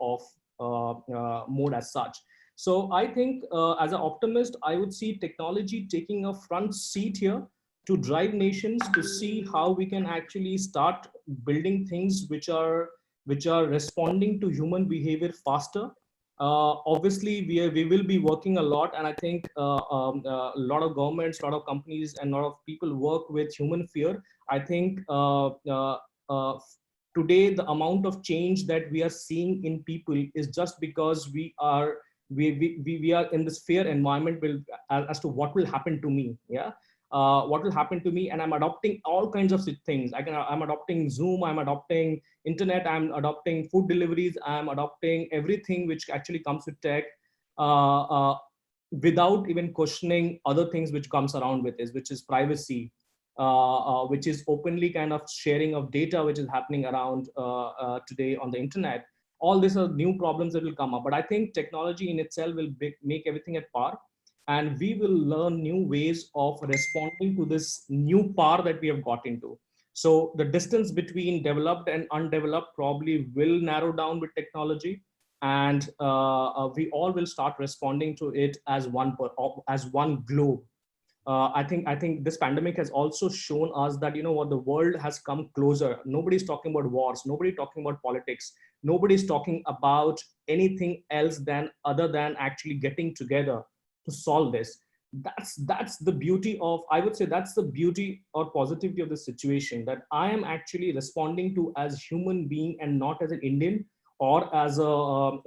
as such. So I think as an optimist, I would see technology taking a front seat here to drive nations to see how we can actually start building things which are responding to human behavior faster. Obviously, we will be working a lot, and I think a lot of governments, a lot of companies, and a lot of people work with human fear. I think today the amount of change that we are seeing in people is just because we are in this fear environment as to what will happen to me. Yeah. What will happen to me, and I'm adopting all kinds of things. I'm adopting Zoom, I'm adopting internet, I'm adopting food deliveries, I'm adopting everything which actually comes with tech, without even questioning other things which comes around with this, which is privacy, which is openly kind of sharing of data, which is happening around today on the internet. All these are new problems that will come up, but I think technology in itself will make everything at par. And we will learn new ways of responding to this new par that we have got into. So the distance between developed and undeveloped probably will narrow down with technology, and we all will start responding to it as one globe. I think this pandemic has also shown us that, you know what, the world has come closer. Nobody's talking about wars. Nobody's talking about politics. Nobody's talking about anything else other than actually getting together to solve this. That's the beauty of, I would say, that's the beauty or positivity of the situation, that I am actually responding to as human being and not as an Indian or as a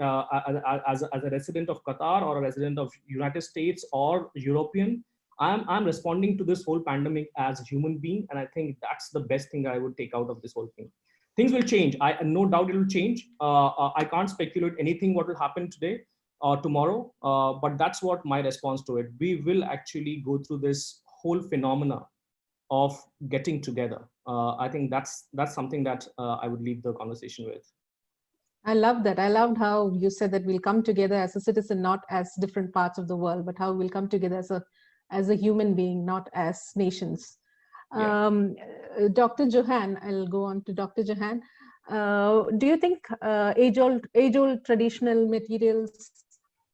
resident of Qatar or a resident of United States or European. I'm responding to this whole pandemic as a human being, and I think that's the best thing I would take out of this whole thing. Things will change. No doubt it will change. I can't speculate anything what will happen today or tomorrow, but that's what my response to it. We will actually go through this whole phenomena of getting together. I think that's something that I would leave the conversation with. I love that. I loved how you said that we'll come together as a citizen, not as different parts of the world, but how we'll come together as a human being, not as nations. Yeah. Dr. Johan, I'll go on to Dr. Johan. Do you think age-old traditional materials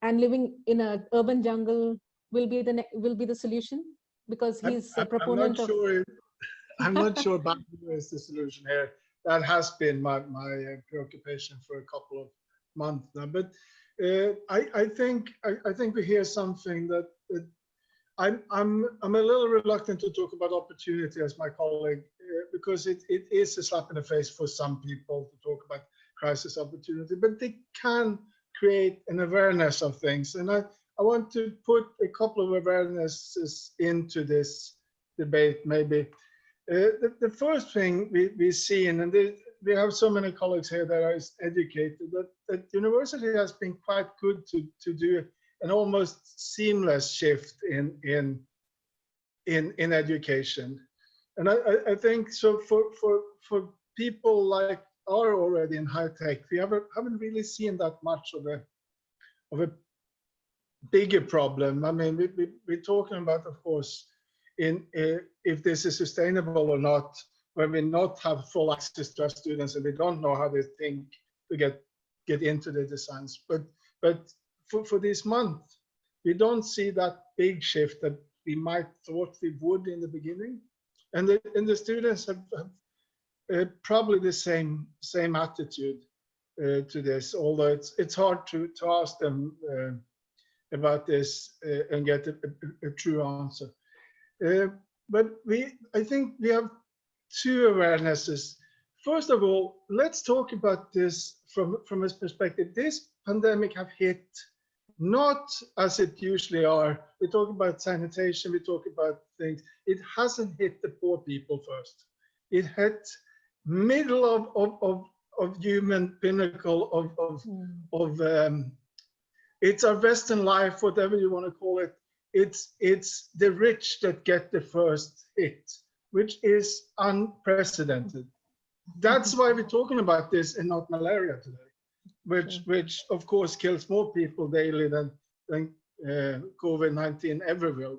and living in an urban jungle will be the solution? Because he's a proponent of. I'm not sure bamboo is the solution here. That has been my preoccupation for a couple of months now. But I think we hear something that I'm a little reluctant to talk about opportunity as my colleague, because it is a slap in the face for some people to talk about crisis opportunity, but they can create an awareness of things. And I want to put a couple of awarenesses into this debate, maybe. The first thing we see, and we have so many colleagues here that are educated, that university has been quite good to do an almost seamless shift in education. And I think so for people like are already in high tech, we haven't really seen that much of a bigger problem. I mean, we're talking about, of course, if this is sustainable or not, when we not have full access to our students and we don't know how they think to get into the designs. But for this month, we don't see that big shift that we might thought we would in the beginning, and the students have probably the same attitude to this. Although it's hard to ask them about this and get a true answer. But I think we have two awarenesses. First of all, let's talk about this from a perspective. This pandemic have hit not as it usually are. We talk about sanitation, we talk about things. It hasn't hit the poor people first. It hit middle of human pinnacle of it's our Western life, whatever you want to call it. It's the rich that get the first hit, which is unprecedented. That's why we're talking about this and not malaria today, which of course kills more people daily than COVID-19 everywhere.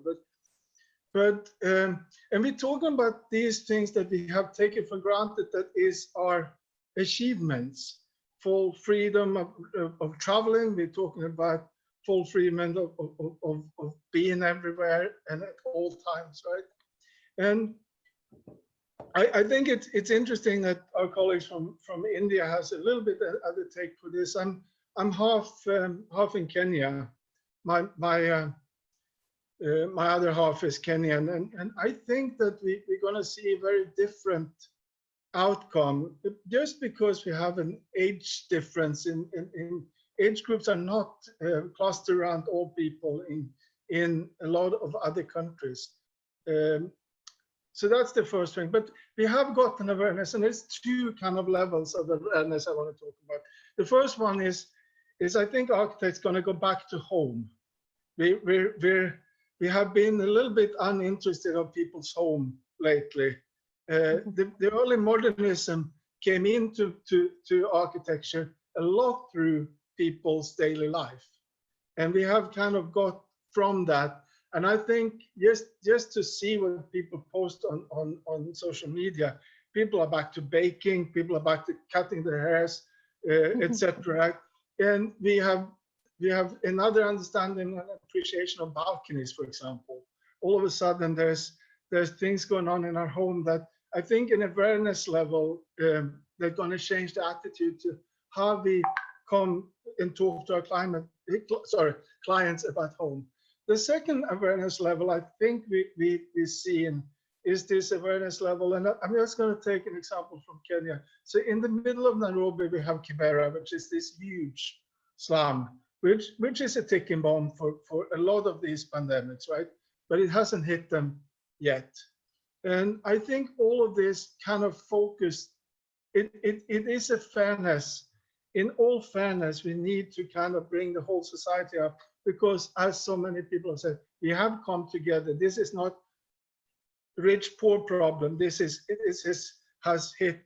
But and we're talking about these things that we have taken for granted, that is our achievements. Full freedom of traveling. We're talking about full freedom of being everywhere and at all times, right? And I think it's interesting that our colleagues from India has a little bit other take for this. I'm half in Kenya. My other half is Kenyan, and I think that we're going to see a very different outcome, just because we have an age difference in age groups are not clustered around all people in a lot of other countries. So that's the first thing. But we have got an awareness, and there's two kind of levels of awareness I want to talk about. The first one is I think architects going to go back to home. We have been a little bit uninterested of people's home lately. The early modernism came into architecture a lot through people's daily life, and we have kind of got from that. And I think just to see what people post on social media, people are back to baking, people are back to cutting their hairs, etc. And we have another understanding and appreciation of balconies, for example. All of a sudden, there's things going on in our home that I think in awareness level, they're going to change the attitude to how we come and talk to our clients about home. The second awareness level I think we see is this awareness level, and I'm just going to take an example from Kenya. So in the middle of Nairobi, we have Kibera, which is this huge slum, which is a ticking bomb for a lot of these pandemics, right? But it hasn't hit them yet. And I think all of this kind of focus, it is a fairness. In all fairness, we need to kind of bring the whole society up, because as so many people have said, we have come together. This is not rich poor problem. This has hit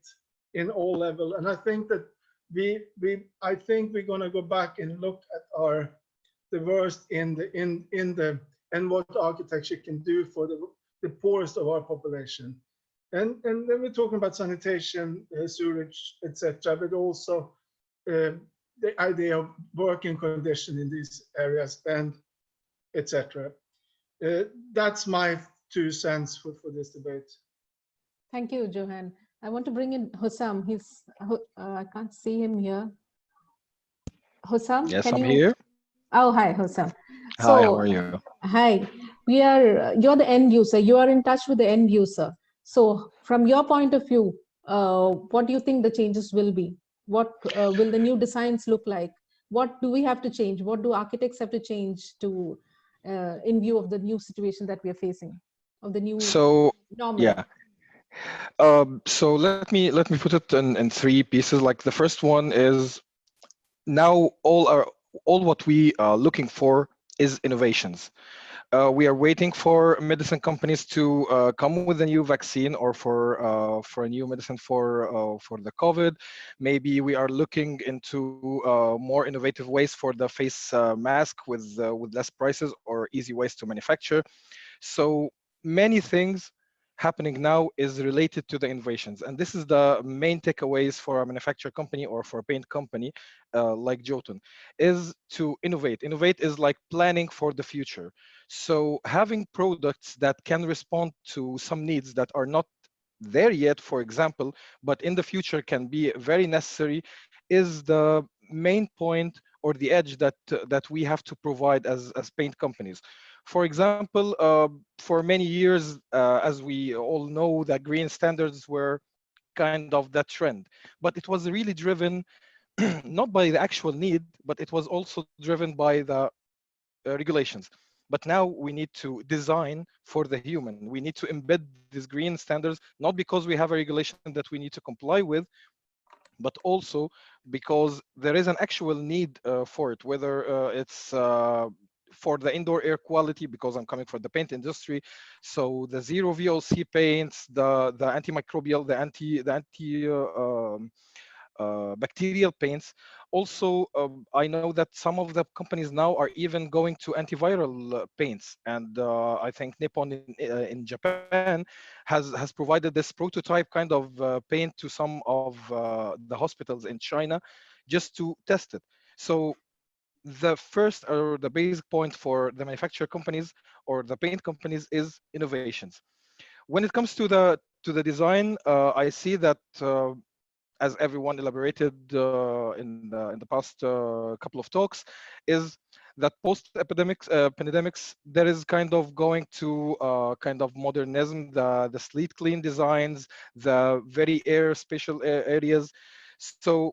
in all level. And I think that I think we're going to go back and look at the worst and what architecture can do for the poorest of our population. And then we're talking about sanitation, sewage, etc., but also the idea of working condition in these areas and etc. That's my 2 cents for this debate. Thank you, Johan. I want to bring in Hussam. I can't see him here. Hussam, Yes, can I'm you? here. Oh, hi, Hussam. Hi, how So, are you? hi, you're the end user. You are in touch with the end user. So from your point of view, what do you think the changes will be? What will the new designs look like? What do we have to change? What do architects have to change to, in view of the new situation that we are facing, of the new So normal? yeah, so let me put it in three pieces. Like the first one is now all what we are looking for is innovations. We are waiting for medicine companies to come with a new vaccine or for a new medicine for the COVID. Maybe we are looking into more innovative ways for the face mask with less prices or easy ways to manufacture. So many things happening now is related to the innovations, and this is the main takeaways for a manufacturer company or for a paint company like Jotun, is to innovate. Innovate is like planning for the future. So having products that can respond to some needs that are not there yet, for example, but in the future can be very necessary, is the main point or the edge that we have to provide as paint companies. For example, for many years, as we all know, that green standards were kind of that trend, but it was really driven not by the actual need, but it was also driven by the regulations. But now we need to design for the human. We need to embed these green standards, not because we have a regulation that we need to comply with, but also because there is an actual need for it, whether it's for the indoor air quality, because I'm coming from the paint industry. So the zero VOC paints, the antimicrobial, the bacterial paints. Also, I know that some of the companies now are even going to antiviral paints, and I think Nippon in Japan has provided this prototype kind of paint to some of the hospitals in China, just to test it. So the first or the basic point for the manufacturer companies or the paint companies is innovations. When it comes to the design, I see that as everyone elaborated in the past couple of talks, is that pandemics, there is kind of going to kind of modernism, the sleek clean designs, the very air spatial areas. So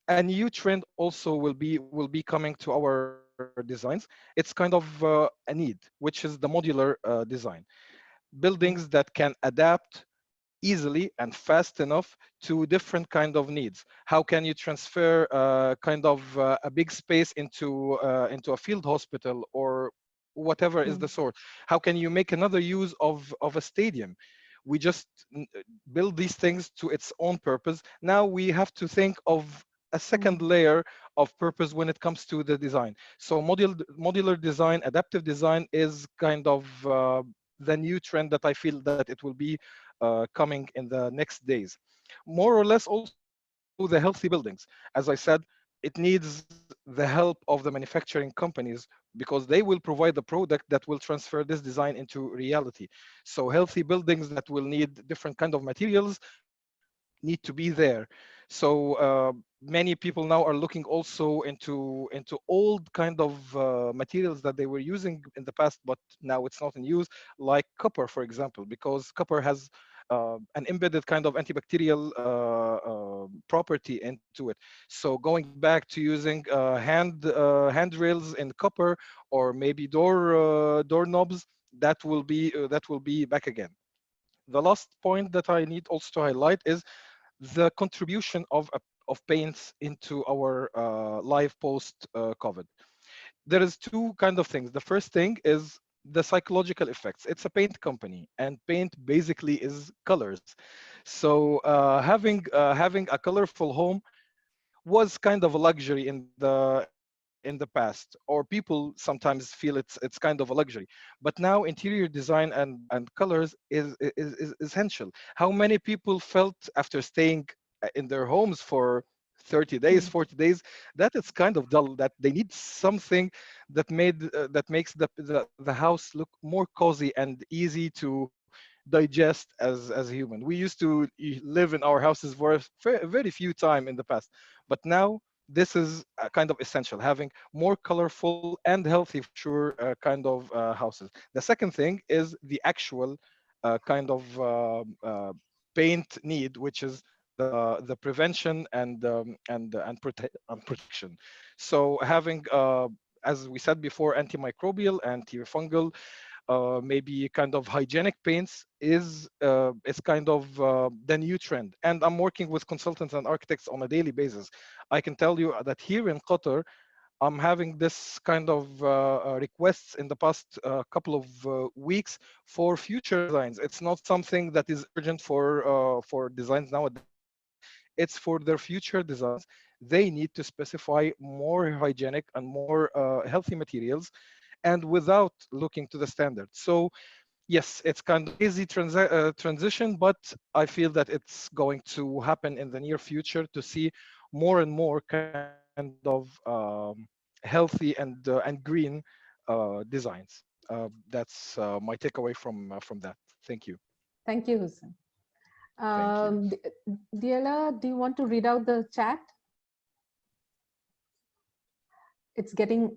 a new trend also will be coming to our designs. It's kind of a need, which is the modular design. Buildings that can adapt easily and fast enough to different kind of needs. How can you transfer kind of a big space into a field hospital or whatever is the sort? How can you make another use of a stadium? We just build these things to its own purpose. Now we have to think of a second layer of purpose when it comes to the design. So modular design, adaptive design is kind of the new trend that I feel that it will be coming in the next days. More or less also the healthy buildings. As I said, it needs the help of the manufacturing companies because they will provide the product that will transfer this design into reality. So healthy buildings that will need different kind of materials need to be there. So many people now are looking also into old kind of materials that they were using in the past, but now it's not in use, like copper, for example, because copper has an embedded kind of antibacterial property into it. So going back to using handrails in copper or maybe doorknobs, that will be back again. The last point that I need also to highlight is the contribution of paints into our life post COVID. There is two kind of things. The first thing is the psychological effects. It's a paint company, and paint basically is colors. So having a colorful home was kind of a luxury in the in the past, or people sometimes feel it's kind of a luxury. But now interior design and colors is essential. How many people felt after staying in their homes for 30 days, 40 days, that it's kind of dull, that they need something that makes the house look more cozy and easy to digest as a human. We used to live in our houses for a very few time in the past, but now this is kind of essential, having more colorful and healthy for sure kind of houses. The second thing is the actual kind of paint need, which is the prevention and protection. So having as we said before, antimicrobial, antifungal, maybe kind of hygienic paints is kind of the new trend. And I'm working with consultants and architects on a daily basis. I can tell you that here in Qatar, I'm having this kind of requests in the past couple of weeks for future designs. It's not something that is urgent for designs nowadays. It's for their future designs. They need to specify more hygienic and more healthy materials, and without looking to the standard. So yes, it's kind of easy transition, but I feel that it's going to happen in the near future to see more and more kind of healthy and green designs. That's my takeaway from that. Thank you. Thank you, Hussein. Thank you. Diela, do you want to read out the chat? It's getting.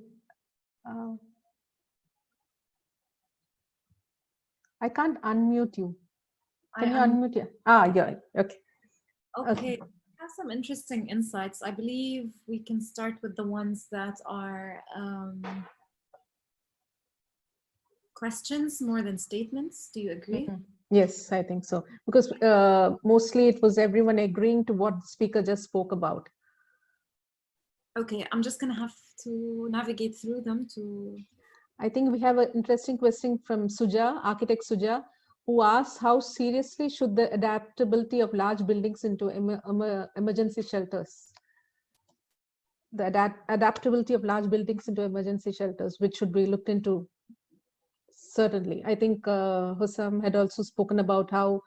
I can't unmute you. Can you unmute you? Ah, yeah. Okay. Okay. I have some interesting insights. I believe we can start with the ones that are questions more than statements. Do you agree? Yes, I think so. Because mostly it was everyone agreeing to what the speaker just spoke about. Okay, I'm just going to have to navigate through them to... I think we have an interesting question from Suja, architect Suja, who asks how seriously should the adaptability of large buildings into emergency shelters? The adaptability of large buildings into emergency shelters, which should be looked into. Certainly. I think Hussam had also spoken about how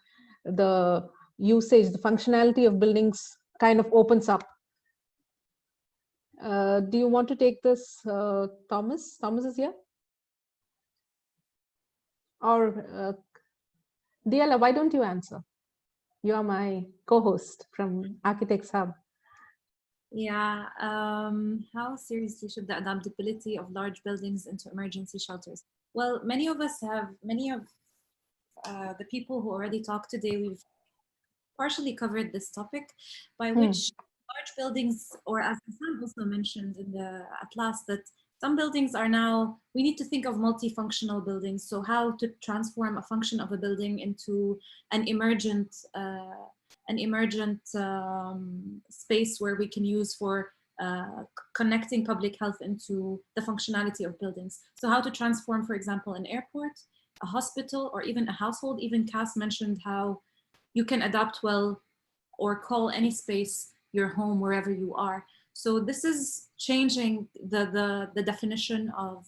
the usage, the functionality of buildings kind of opens up. Do you want to take this, Thomas? Thomas is here? Or Diala, why don't you answer? You are my co-host from Architects Hub. Yeah, how seriously should the adaptability of large buildings into emergency shelters? Well, many of the people who already talked today, we've partially covered this topic, by which large buildings, or as Hassan also mentioned at last, that some buildings are now, we need to think of multifunctional buildings. So how to transform a function of a building into an emergent space where we can use for connecting public health into the functionality of buildings. So how to transform, for example, an airport, a hospital, or even a household. Even Cass mentioned how you can adapt well or call any space your home wherever you are. So this is changing the definition of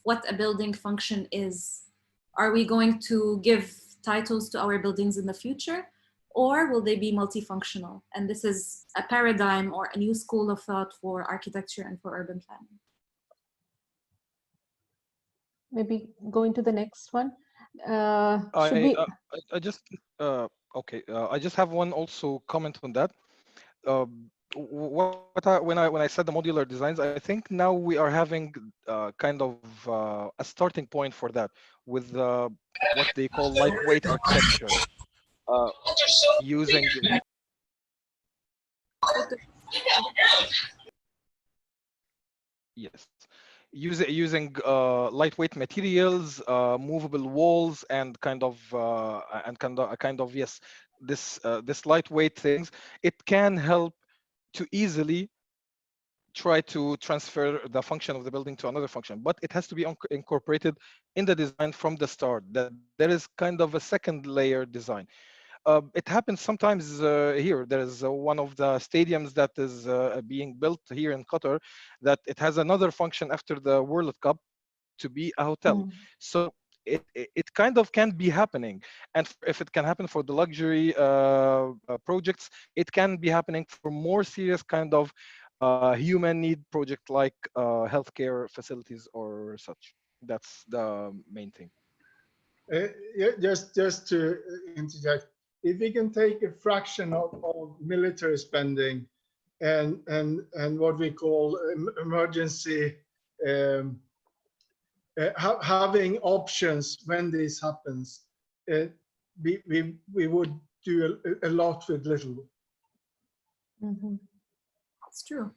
what a building function is. Are we going to give titles to our buildings in the future, or will they be multifunctional? And this is a paradigm or a new school of thought for architecture and for urban planning. Maybe going to the next one. I just okay. I just have one also comment on that. When I said the modular designs, I think now we are having kind of a starting point for that with what they call lightweight architecture, using yes, using lightweight materials, movable walls, and kind of yes, this lightweight things. It can help to easily try to transfer the function of the building to another function, but it has to be incorporated in the design from the start, that there is kind of a second layer design. it happens sometimes here. There is one of the stadiums that is being built here in Qatar, that it has another function after the World Cup to be a hotel. Mm. So it kind of can be happening. And if it can happen for the luxury projects, it can be happening for more serious kind of human need project like healthcare facilities or such. That's the main thing. Yeah, just to interject, if we can take a fraction of military spending and what we call emergency, having options when this happens, we would do a lot with little. Mm-hmm. That's true.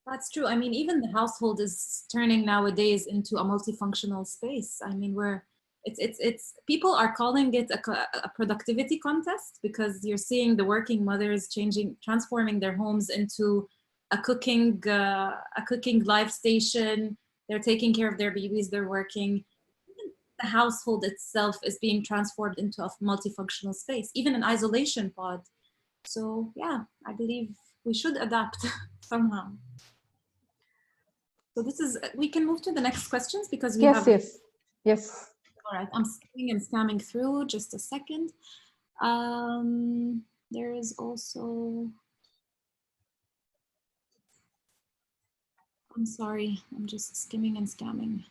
That's true. I mean, even the household is turning nowadays into a multifunctional space. I mean, it's people are calling it a productivity contest, because you're seeing the working mothers transforming their homes into a cooking live station. They're taking care of their babies, they're working. Even the household itself is being transformed into a multifunctional space, even an isolation pod. So yeah, I believe we should adapt somehow. So we can move to the next questions because we have. Yes. All right, I'm skimming and scamming through, just a second. There is also, I'm sorry, I'm just skimming and scamming.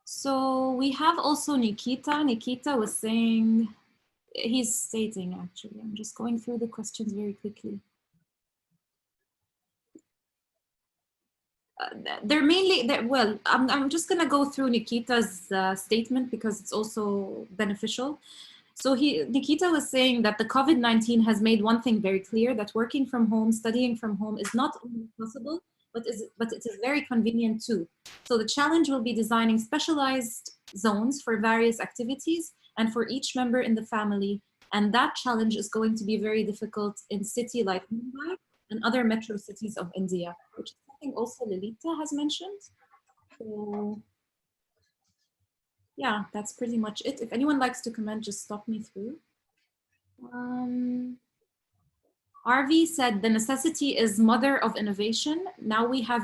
So we have also Nikita. Nikita was saying, he's stating actually, I'm just going through the questions very quickly. They're mainly, well, I'm just gonna go through Nikita's statement because it's also beneficial. So Nikita was saying that the COVID-19 has made one thing very clear, that working from home, studying from home is not only possible, but it is very convenient too. So the challenge will be designing specialized zones for various activities and for each member in the family. And that challenge is going to be very difficult in city like Mumbai and other metro cities of India, which is something also Lilita has mentioned. So yeah, that's pretty much it. If anyone likes to comment, just stop me through. RV said the necessity is mother of innovation. Now we are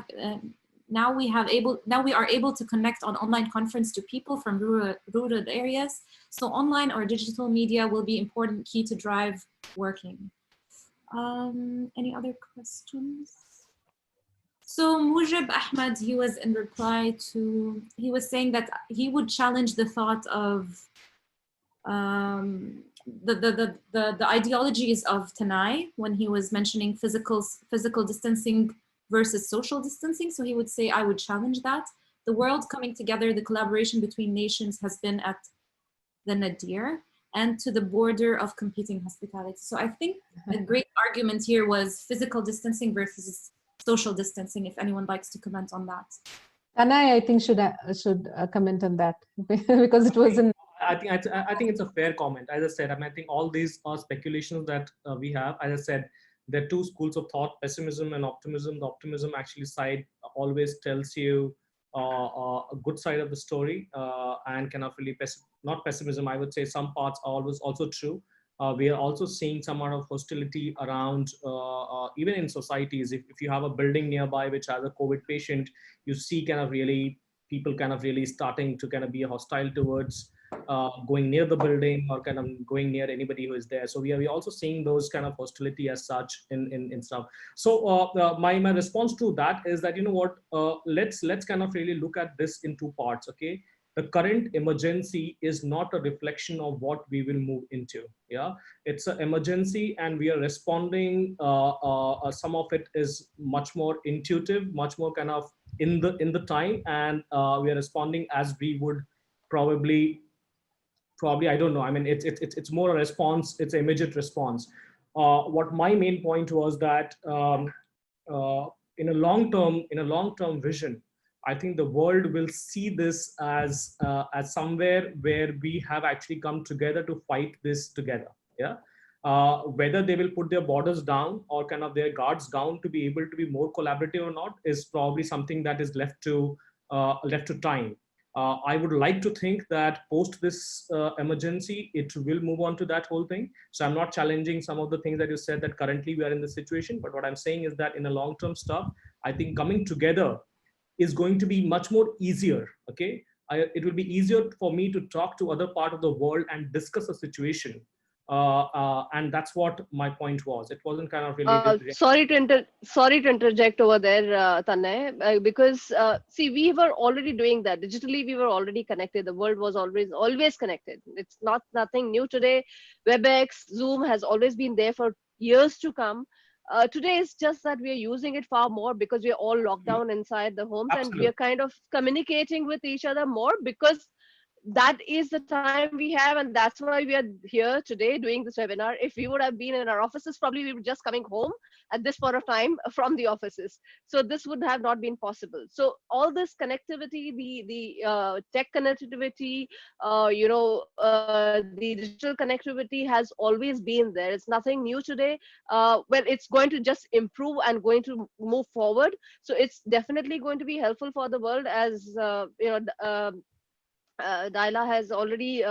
able to connect on online conference to people from rural areas. So online or digital media will be important key to drive working. Any other questions? So Mujib Ahmed, he was in reply to, he was saying that he would challenge the thought of the ideologies of Tanai when he was mentioning physical distancing versus social distancing. So he would say, I would challenge that. The world coming together, the collaboration between nations has been at the nadir and to the border of competing hospitality. So I think a great argument here was physical distancing versus social distancing, if anyone likes to comment on that. Tanai, I think should comment on that because it was in. I think it's a fair comment. As I said, I think all these are speculations that we have. As I said, there are two schools of thought: pessimism and optimism. The optimism actually side always tells you a good side of the story, and kind of really not pessimism. I would say some parts are always also true. We are also seeing some amount of hostility around, even in societies. If you have a building nearby which has a COVID patient, you see kind of really people kind of really starting to kind of be hostile towards going near the building or kind of going near anybody who is there. So we are also seeing those kind of hostility as such in stuff. So my response to that is that, you know what, let's kind of really look at this in two parts. Okay, the current emergency is not a reflection of what we will move into. Yeah, it's an emergency and we are responding. Some of it is much more intuitive, much more kind of in the time, and we are responding as we would probably I don't know. I mean, it's more a response. It's an immediate response. What my main point was that in a long term vision, I think the world will see this as somewhere where we have actually come together to fight this together. Yeah. Whether they will put their borders down or kind of their guards down to be able to be more collaborative or not is probably something that is left to time. I would like to think that post this emergency, it will move on to that whole thing. So I'm not challenging some of the things that you said that currently we are in this situation, but what I'm saying is that in a long-term stuff, I think coming together is going to be much more easier. Okay, it will be easier for me to talk to other part of the world and discuss a situation. And that's what my point was. It wasn't kind of related to Sorry to interject over there, Tanay, because see, we were already doing that digitally. We were already connected. The world was always connected. It's not nothing new today. WebEx, Zoom has always been there for years to come. Today it's just that we are using it far more because we are all locked down inside the homes, and we absolutely. are kind of communicating with each other more because that is the time we have, and that's why we are here today doing this webinar. If we would have been in our offices, probably we were just coming home at this point of time from the offices, so this would have not been possible. So all this connectivity, the tech connectivity, the digital connectivity has always been there. It's nothing new today. Well, it's going to just improve and going to move forward, so it's definitely going to be helpful for the world, as Daila has already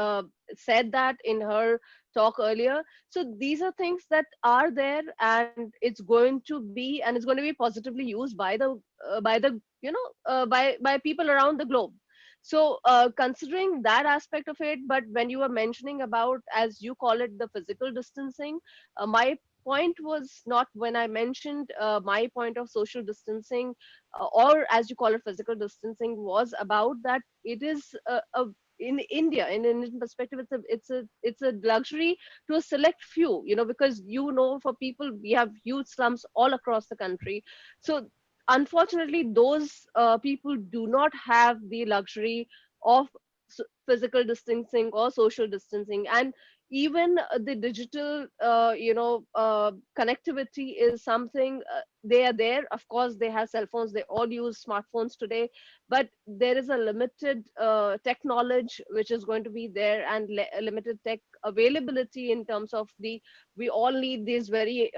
said that in her talk earlier. So these are things that are there, and it's going to be positively used by people around the globe. So considering that aspect of it, but when you were mentioning about, as you call it, the physical distancing, my point was not, when I mentioned my point of social distancing, or as you call it, physical distancing, was about that it is in India, in Indian perspective, it's a luxury to a select few, because for people, we have huge slums all across the country. So unfortunately, those people do not have the luxury of physical distancing or social distancing. And even the digital connectivity is something, they are there. Of course, they have cell phones, they all use smartphones today, but there is a limited tech knowledge which is going to be there, and limited tech availability in terms of we all need these very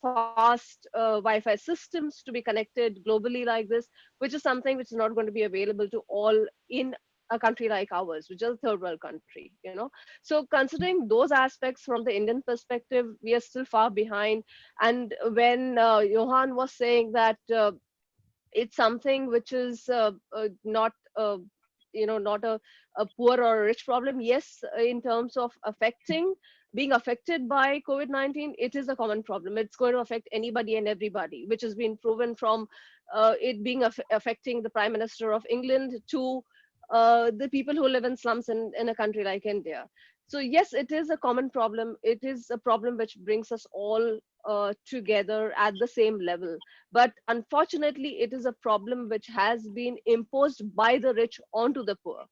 fast Wi-Fi systems to be connected globally like this, which is something which is not going to be available to all in a country like ours, which is a third world country. So considering those aspects from the Indian perspective, we are still far behind. And when Johan was saying that it's something which is not not a poor or a rich problem, yes, in terms of being affected by COVID-19, it is a common problem. It's going to affect anybody and everybody, which has been proven from it being affecting the Prime Minister of England to the people who live in slums in a country like India. So yes, it is a common problem. It is a problem which brings us all together at the same level. But unfortunately, it is a problem which has been imposed by the rich onto the poor,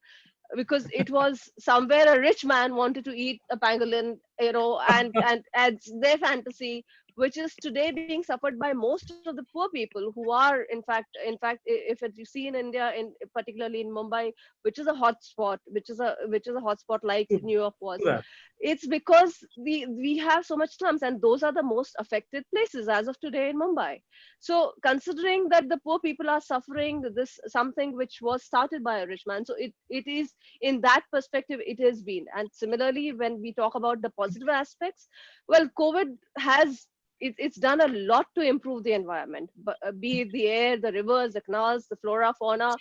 because it was somewhere a rich man wanted to eat a pangolin, and it's their fantasy, which is today being suffered by most of the poor people who are, in fact, if you see in India, particularly in Mumbai, which is a hotspot, which is a hotspot like New York was. That. It's because we have so much slums, and those are the most affected places as of today in Mumbai. So considering that the poor people are suffering this, something which was started by a rich man, so it is, in that perspective, it has been. And similarly, when we talk about the positive aspects, well, COVID has it's done a lot to improve the environment, but be it the air, the rivers, the canals, the flora, fauna,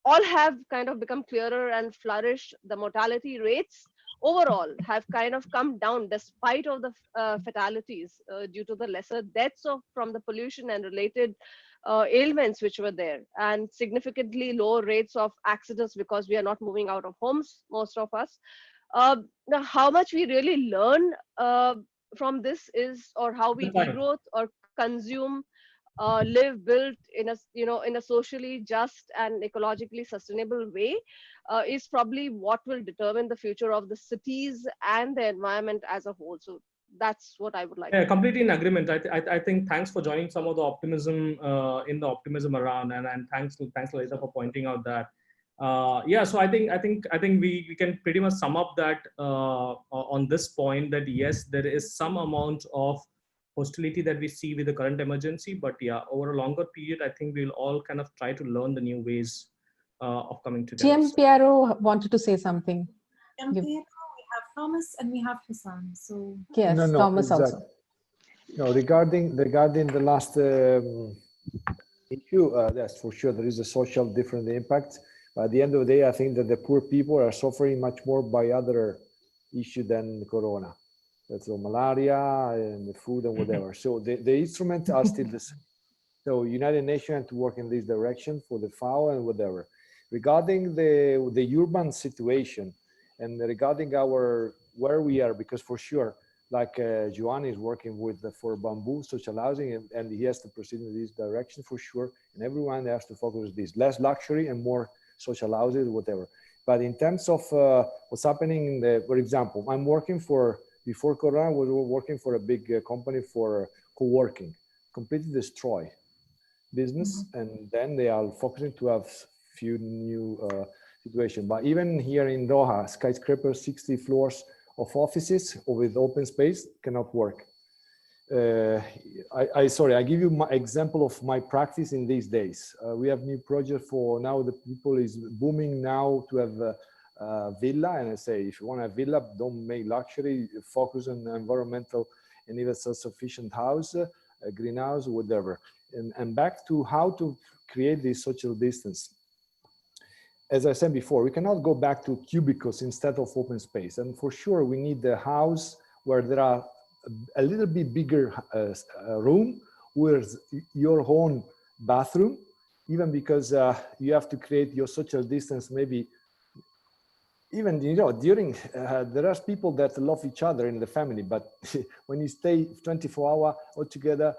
all have kind of become clearer and flourished. The mortality rates overall have kind of come down, despite of the fatalities due to the lesser deaths from the pollution and related ailments which were there, and significantly lower rates of accidents because we are not moving out of homes, most of us. Now, how much we really learn from this is, or how we degrowth or consume, live, build in a socially just and ecologically sustainable way, is probably what will determine the future of the cities and the environment as a whole. So that's what I would like. Yeah, completely in agreement. I think thanks for joining some of the optimism around, and thanks Lalita for pointing out that. Yeah, so I think we can pretty much sum up that on this point, that yes, there is some amount of hostility that we see with the current emergency, but yeah, over a longer period, I think we'll all kind of try to learn the new ways of coming together. GM Piero wanted to say something. We have Thomas and we have Hassan. So yes, no, Thomas exactly. also. No, regarding the last issue, yes, for sure, there is a social different impact. But at the end of the day, I think that the poor people are suffering much more by other issues than Corona. That's malaria and the food and whatever. So the instruments are still the same. So United Nations to work in this direction for the FAO and whatever. Regarding the urban situation and regarding where we are, because for sure, like Johan is working with for bamboo social housing, and he has to proceed in this direction for sure. And everyone has to focus on this, less luxury and more social houses, whatever. But in terms of what's happening in for example, I'm working before Corona, we were working for a big company for co-working, completely destroy business, and then they are focusing to have few new situations. But even here in Doha, skyscraper, 60 floors of offices with open space cannot work. I give you my example of my practice in these days. We have new project for now. The people is booming now to have a villa, and I say, if you want a villa, don't make luxury, focus on environmental and even self-sufficient house, a greenhouse, whatever. And back to how to create this social distance. As I said before, we cannot go back to cubicles instead of open space. And for sure, we need a house where there are a little bit bigger room with your own bathroom, even because you have to create your social distance. Maybe even, you know, during, there are people that love each other in the family, but when you stay 24 hours all together,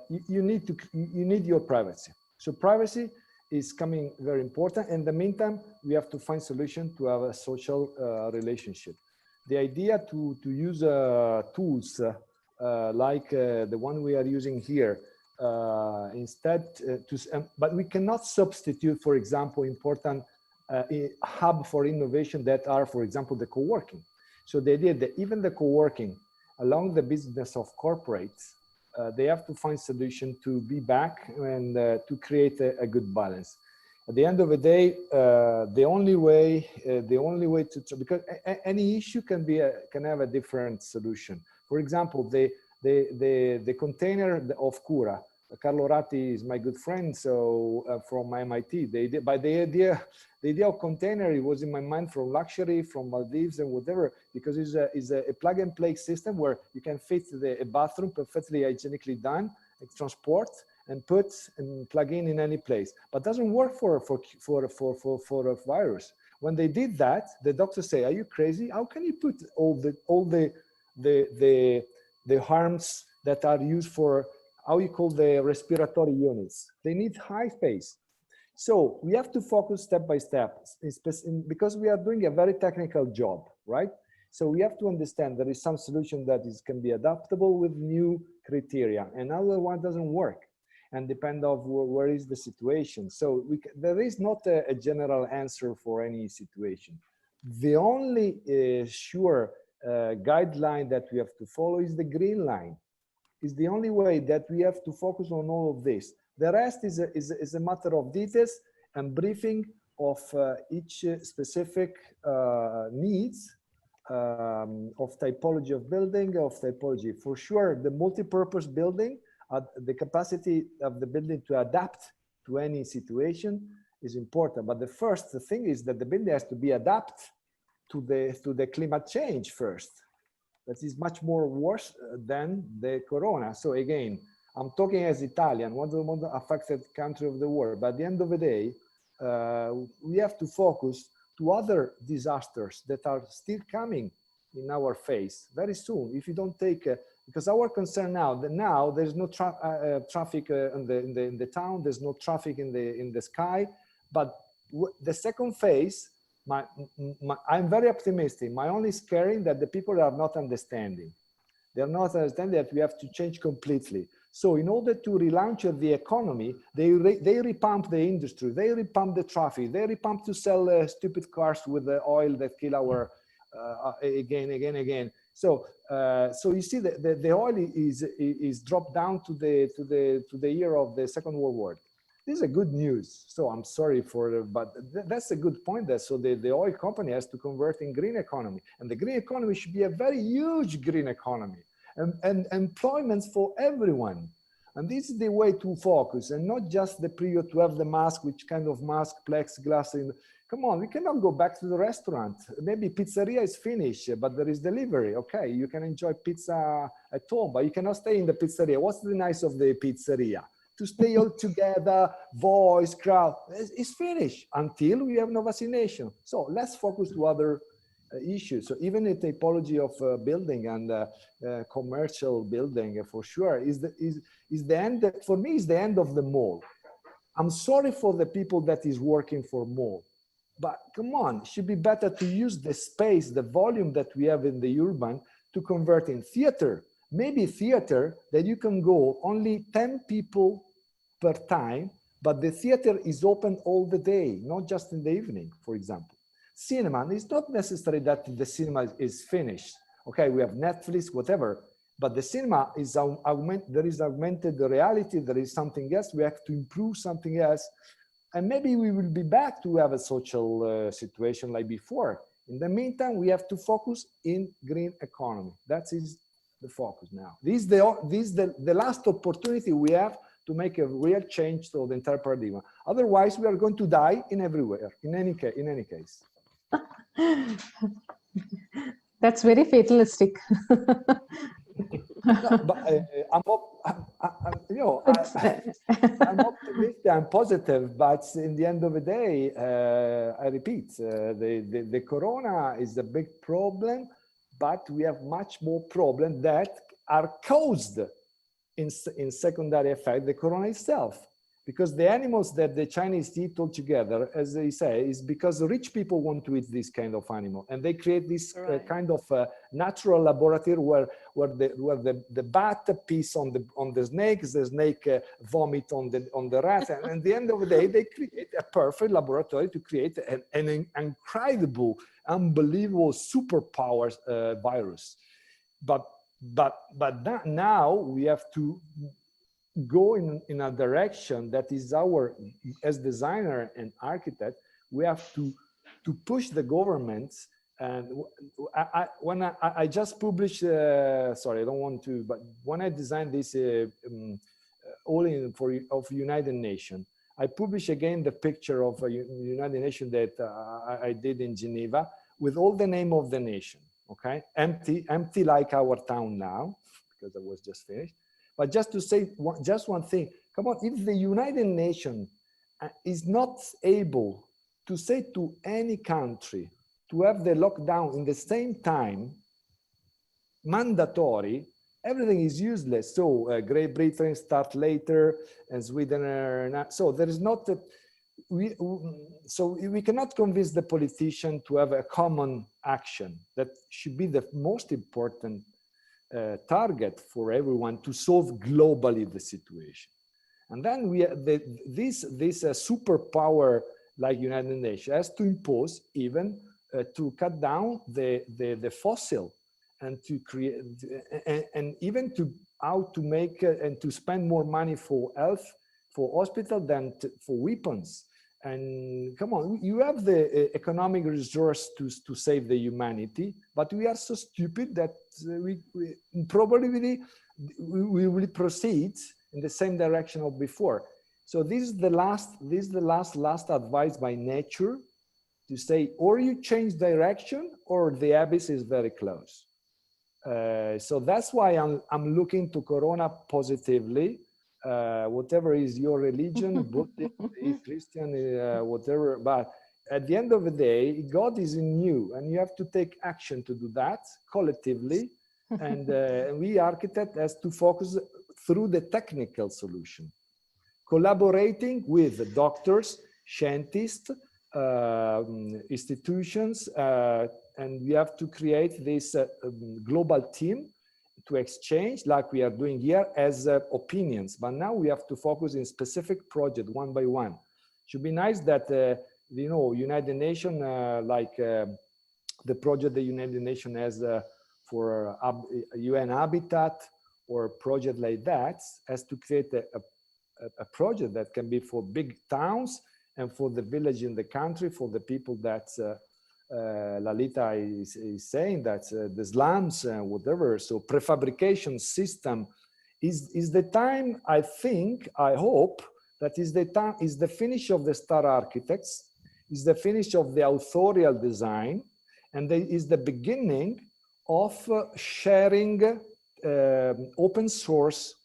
you need your privacy. So privacy is coming very important. In the meantime, we have to find solution to have a social relationship. The idea to use tools like the one we are using here, instead but we cannot substitute, for example, important hub for innovation that are, for example, the co-working. So the idea that even the co-working along the business of corporates, they have to find solution to be back and to create a good balance. At the end of the day, the only way to, because any issue can have a different solution. For example, the container of Cura. Carlo Ratti is my good friend, so from MIT. The idea of container, it was in my mind from luxury, from Maldives and whatever, because it's a plug and play system where you can fit a bathroom perfectly hygienically done, transport and put and plug in any place. But doesn't work for a virus. When they did that, the doctors say, "Are you crazy? How can you put all the harms that are used for how you call the respiratory units? They need high space." So we have to focus step by step, because we are doing a very technical job, right? So we have to understand there is some solution that can be adaptable with new criteria, and another one doesn't work, and depend of where is the situation. So there is not a general answer for any situation. The only sure guideline that we have to follow is the green line. Is the only way that we have to focus on all of this. The rest is a matter of details and briefing of each specific needs of typology of building, of typology. For sure, the multi-purpose building, the capacity of the building to adapt to any situation is important. But the first thing is that the building has to be adapted to the climate change first. That is much more worse than the Corona. So again, I'm talking as Italian, one of the most affected country of the world. But at the end of the day, we have to focus to other disasters that are still coming in our face very soon. If you don't take, because our concern now there's no traffic in the town, there's no traffic in the sky. But the second phase, I'm very optimistic. My only scaring that the people are not understanding. They are not understanding that we have to change completely. So in order to relaunch the economy, they repump the industry, they repump the traffic, they repump to sell stupid cars with the oil that kill our again. So you see the oil is dropped down to the year of the Second World War. this is a good news. So I'm sorry for, but that's a good point there. So the oil company has to convert in green economy, and the green economy should be a very huge green economy and employment for everyone. And this is the way to focus, and not just the period to have the mask, which kind of mask, plexiglass. Come on, we cannot go back to the restaurant. Maybe pizzeria is finished, but there is delivery. Okay, you can enjoy pizza at home, but you cannot stay in the pizzeria. What's the nice of the pizzeria? To stay all together, voice, crowd, it's finished until we have no vaccination. So let's focus to other issues. So even a typology of building and commercial building, for sure, is the end. For me, is the end of the mall. I'm sorry for the people that is working for mall, but come on, it should be better to use the space, the volume that we have in the urban to convert in theater. Maybe theater that you can go only 10 people per time, but the theater is open all the day, not just in the evening, for example. Cinema, it's not necessary that the cinema is finished. Okay, we have Netflix, whatever, but the cinema is there is augmented reality, there is something else, we have to improve something else, and maybe we will be back to have a social situation like before. In the meantime, we have to focus in green economy. That is the focus now. This is the last opportunity we have to make a real change to the entire paradigm. Otherwise, we are going to die in everywhere, in any case. That's very fatalistic. No, but I'm optimistic, I'm positive, but in the end of the day, I repeat, the corona is a big problem, but we have much more problems that are caused in secondary effect, the corona itself. Because the animals that the Chinese eat all together, as they say, is because rich people want to eat this kind of animal, and they create this kind of natural laboratory where the bat pees on the snakes, the snake vomit on the rat, and at the end of the day, they create a perfect laboratory to create an incredible, unbelievable superpower virus. But now we have to go in a direction that is as designer and architect, we have to push the governments. And when I just published, sorry, I don't want to, but when I designed this of United Nations, I published again the picture of a United Nations that I did in Geneva with all the name of the nation. Okay, empty like our town now, because I was just finished. But just to say just one thing, come on, if the United Nations is not able to say to any country to have the lockdown in the same time, mandatory, everything is useless. So Great Britain start later and Sweden are not. So there is not, so we cannot convince the politician to have a common action. That should be the most important target for everyone to solve globally the situation. And then we this superpower like United Nations has to impose even to cut down the fossil and to create and even to how to make and to spend more money for health, for hospital than for weapons. And come on, you have the economic resource to save the humanity, but we are so stupid that we probably we will proceed in the same direction of before. So this is the last advice by nature to say, or you change direction, or the abyss is very close. So that's why I'm looking to Corona positively. Whatever is your religion, Buddhist, Christian, whatever, but at the end of the day, God is in you, and you have to take action to do that collectively. And we architects has to focus through the technical solution, collaborating with doctors, scientists, institutions, and we have to create this global team to exchange like we are doing here as opinions. But now we have to focus in specific project one by one. Should be nice that, you know, United Nations, like the project the United Nations has for UN Habitat or project like that, has to create a project that can be for big towns and for the village in the country, for the people that Lalita is saying, that the slums and whatever. So prefabrication system is the time, I think, I hope, that is the time, is the finish of the star architects, is the finish of the authorial design, and is the beginning of sharing open source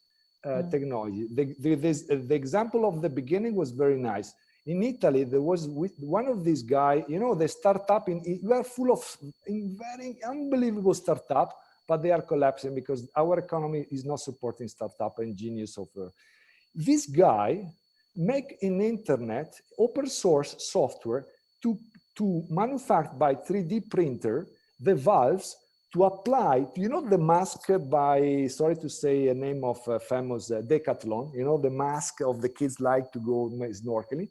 technology. The example of the beginning was very nice. In Italy, there was one of these guys, you know, the startup, we are full of very unbelievable startup, but they are collapsing because our economy is not supporting startup and genius software. This guy make in internet open source software to manufacture by 3D printer the valves to apply, you know, the mask by, sorry to say a name of a famous Decathlon, you know, the mask of the kids like to go snorkeling.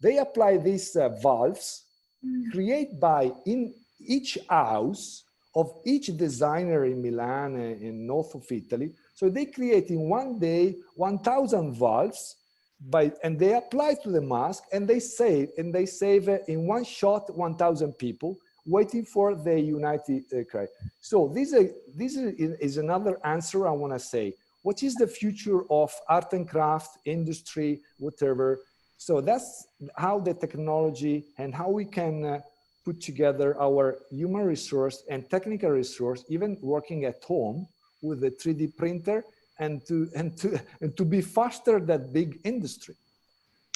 They apply these valves, create by in each house of each designer in Milan and in north of Italy. So they create in one day 1,000 valves and they apply to the mask, and they save in one shot 1,000 people waiting for the United cry. So this is another answer I want to say. What is the future of art and craft, industry, whatever? So that's how the technology and how we can put together our human resource and technical resource, even working at home with the 3D printer, and to be faster than big industry.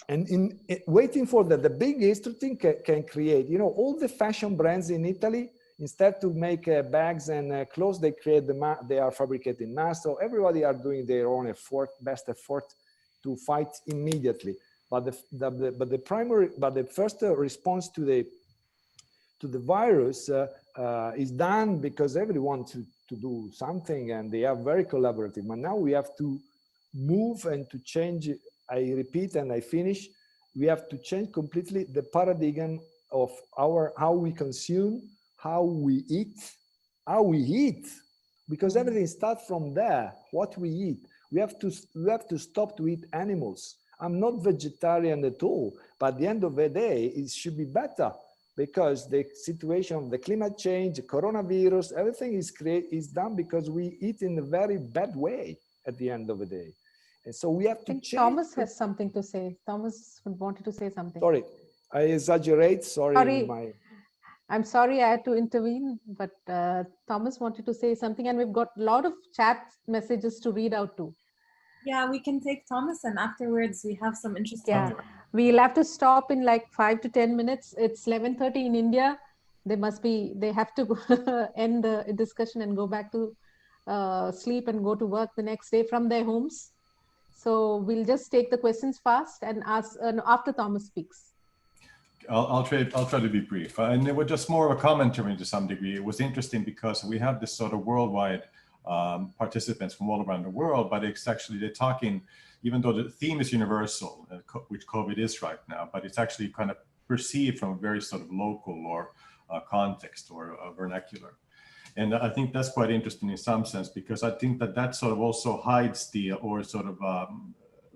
And waiting for the big industry can create, you know, all the fashion brands in Italy, instead to make bags and clothes, they create they are fabricating masks. So everybody are doing their own best effort to fight immediately. But the first response to the virus is done because everyone to do something, and they are very collaborative. But now we have to move and to change. I repeat and I finish. We have to change completely the paradigm of how we consume, how we eat, because everything starts from there. What we eat. We have to stop to eat animals. I'm not vegetarian at all, but at the end of the day, it should be better, because the situation, the climate change, the coronavirus, everything is done because we eat in a very bad way at the end of the day. And so we have to change. Thomas has something to say. Thomas wanted to say something. Sorry, I exaggerate. Sorry. I'm sorry I had to intervene, but Thomas wanted to say something, and we've got a lot of chat messages to read out too. Yeah, we can take Thomas, and afterwards we have some interesting. Yeah, we'll have to stop in like 5 to 10 minutes. It's 11:30 in India. They have to end the discussion and go back to sleep and go to work the next day from their homes. So we'll just take the questions fast and ask after Thomas speaks. I'll try to be brief. And it was just more of a commentary to some degree. It was interesting because we have this sort of worldwide participants from all around the world, but it's actually, they're talking, even though the theme is universal, which COVID is right now, but it's actually kind of perceived from a very sort of local or context or vernacular. And I think that's quite interesting in some sense, because I think that sort of also hides or sort of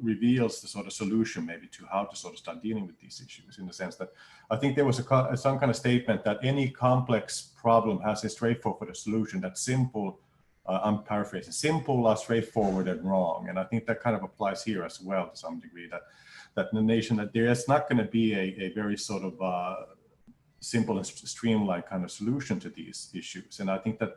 reveals the sort of solution maybe to how to sort of start dealing with these issues, in the sense that I think there was some kind of statement that any complex problem has a straightforward solution that's simple. I'm paraphrasing, simple, straightforward, and wrong. And I think that kind of applies here as well to some degree, that in the nation, that there is not going to be a very sort of simple and streamlined kind of solution to these issues. And I think that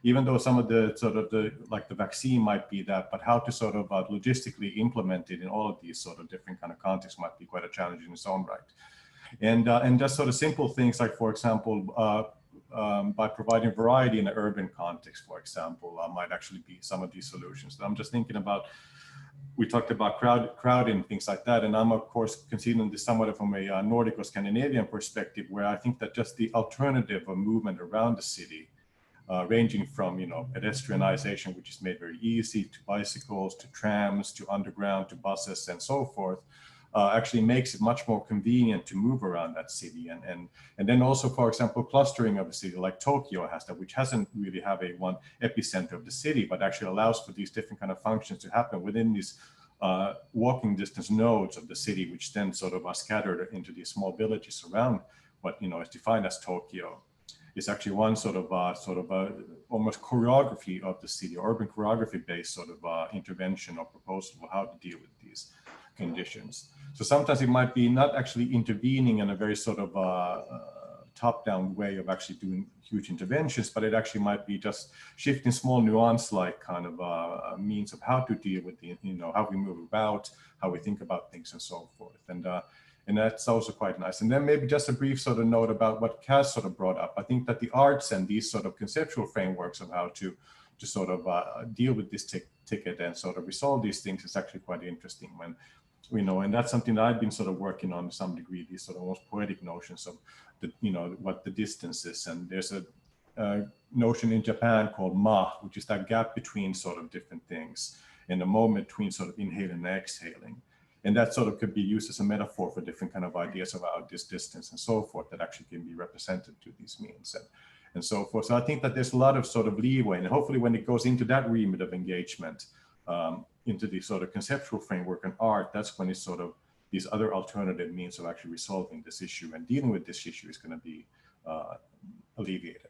even though some of the sort of the vaccine might be that, but how to sort of logistically implement it in all of these sort of different kind of contexts might be quite a challenge in its own right. And just sort of simple things like, for example, by providing variety in an urban context, for example, might actually be some of these solutions. So I'm just thinking about, we talked about crowding and things like that. And I'm of course considering this somewhat from a Nordic or Scandinavian perspective, where I think that just the alternative of movement around the city, ranging from, you know, pedestrianization, which is made very easy, to bicycles, to trams, to underground, to buses and so forth, actually makes it much more convenient to move around that city. And then also, for example, clustering of a city like Tokyo has that, which hasn't really have one epicenter of the city, but actually allows for these different kind of functions to happen within these walking distance nodes of the city, which then sort of are scattered into these small villages around what is defined as Tokyo. It's actually one sort of almost choreography of the city, urban choreography-based sort of intervention or proposal for how to deal with these conditions. So sometimes it might be not actually intervening in a very sort of top-down way of actually doing huge interventions, but it actually might be just shifting small nuance-like kind of means of how to deal with the, how we move about, how we think about things and so forth. And that's also quite nice. And then maybe just a brief sort of note about what Cass sort of brought up. I think that the arts and these sort of conceptual frameworks of how to sort of deal with this ticket and sort of resolve these things is actually quite interesting when, and that's something that I've been sort of working on to some degree, these sort of almost poetic notions of the, what the distance is. And there's a notion in Japan called ma, which is that gap between sort of different things and the moment between sort of inhaling and exhaling. And that sort of could be used as a metaphor for different kind of ideas about this distance and so forth that actually can be represented to these means and so forth. So I think that there's a lot of sort of leeway, and hopefully when it goes into that remit of engagement, into the sort of conceptual framework and art, that's when it's sort of these other alternative means of actually resolving this issue and dealing with this issue is going to be alleviated.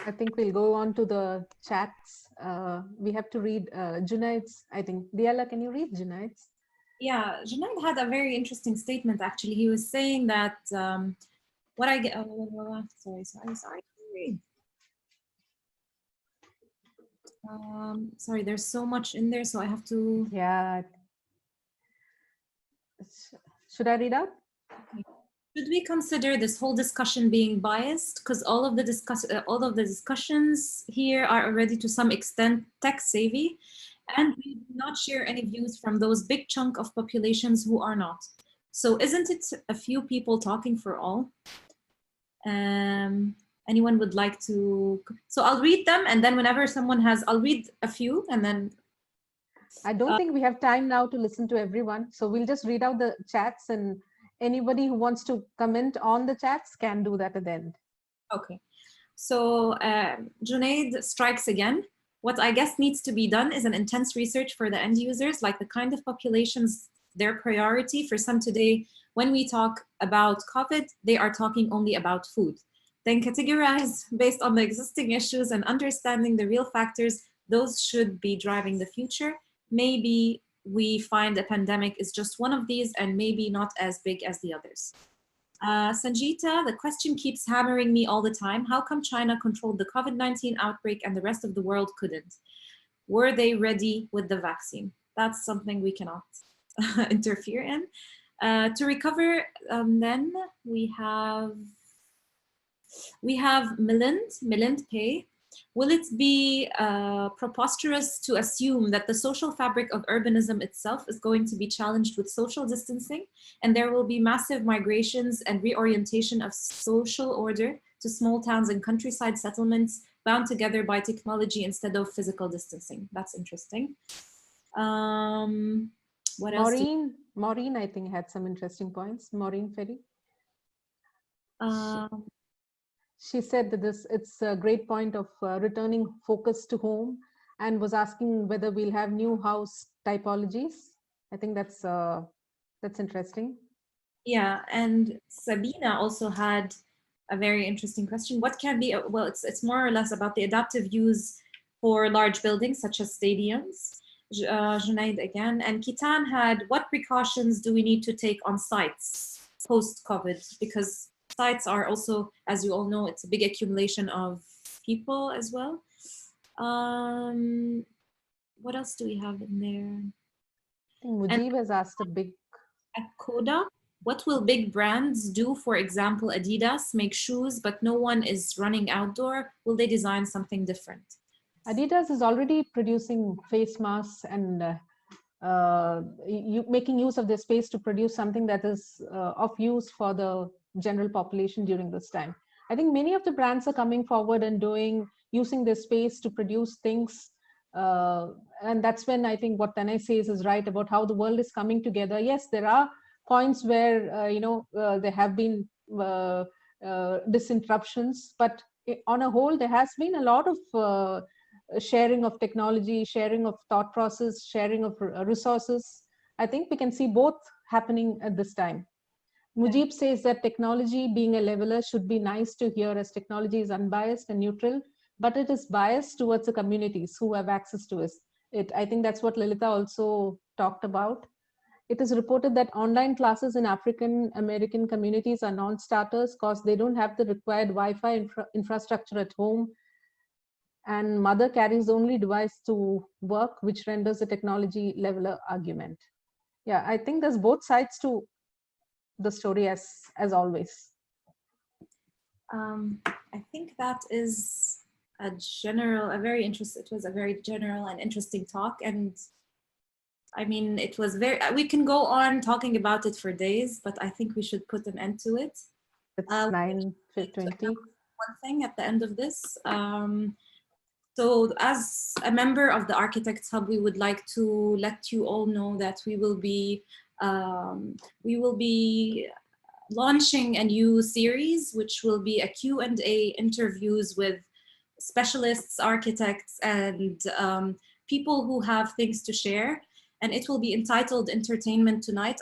I think we'll go on to the chats. We have to read Junaid's, I think. Diala, can you read Junaid's? Yeah, Junaid had a very interesting statement, actually. He was saying that what I get, sorry. Sorry, there's so much in there, so I have to. Yeah. Should I read out? Okay. Should we consider this whole discussion being biased? Because all of the discussions here are already to some extent tech savvy, and we do not share any views from those big chunk of populations who are not. So isn't it a few people talking for all? Anyone would like to? So I'll read them, and then whenever someone has, I'll read a few, and then. I don't think we have time now to listen to everyone. So we'll just read out the chats, and anybody who wants to comment on the chats can do that at the end. Okay. So Junaid strikes again. What I guess needs to be done is an intense research for the end users, like the kind of populations, their priority. For some today, when we talk about COVID, they are talking only about food. Then categorize based on the existing issues and understanding the real factors. Those should be driving the future. Maybe we find a pandemic is just one of these and maybe not as big as the others. Sanjita, the question keeps hammering me all the time. How come China controlled the COVID-19 outbreak and the rest of the world couldn't? Were they ready with the vaccine? That's something we cannot interfere in. To recover, then we have Milind Pay. Will it be preposterous to assume that the social fabric of urbanism itself is going to be challenged with social distancing, and there will be massive migrations and reorientation of social order to small towns and countryside settlements bound together by technology instead of physical distancing? That's interesting. What else? Maureen, I think, had some interesting points. Maureen Ferry. She said that it's a great point of returning focus to home, and was asking whether we'll have new house typologies. I think that's interesting. Yeah, and Sabina also had a very interesting question. What can be, well, it's more or less about the adaptive use for large buildings such as stadiums. Junaid again, and Kitan had, what precautions do we need to take on sites post-COVID? Because sites are also, as you all know, it's a big accumulation of people as well. What else do we have in there? I think Mujib has asked a big... At Coda, what will big brands do? For example, Adidas make shoes, but no one is running outdoor. Will they design something different? Adidas is already producing face masks and making use of their space to produce something that is of use for the general population during this time. I think many of the brands are coming forward and using their space to produce things. And that's when I think what Tanay says is right about how the world is coming together. Yes, there are points where, there have been disinterruptions, but on a whole, there has been a lot of sharing of technology, sharing of thought process, sharing of resources. I think we can see both happening at this time. Mujib says that technology being a leveler should be nice to hear, as technology is unbiased and neutral, but it is biased towards the communities who have access to it. I think that's what Lalitha also talked about. It is reported that online classes in African American communities are non-starters because they don't have the required Wi-Fi infrastructure at home, and mother carries the only device to work, which renders the technology leveler argument. Yeah, I think there's both sides to the story, as always. I think that is it was a very general and interesting talk. And I mean, it was we can go on talking about it for days, but I think we should put an end to it. It's 9:20. One thing at the end of this. So as a member of the Architects Hub, we would like to let you all know that we will be launching a new series, which will be a Q&A interviews with specialists, architects, and people who have things to share. And it will be entitled Entertainment Tonight.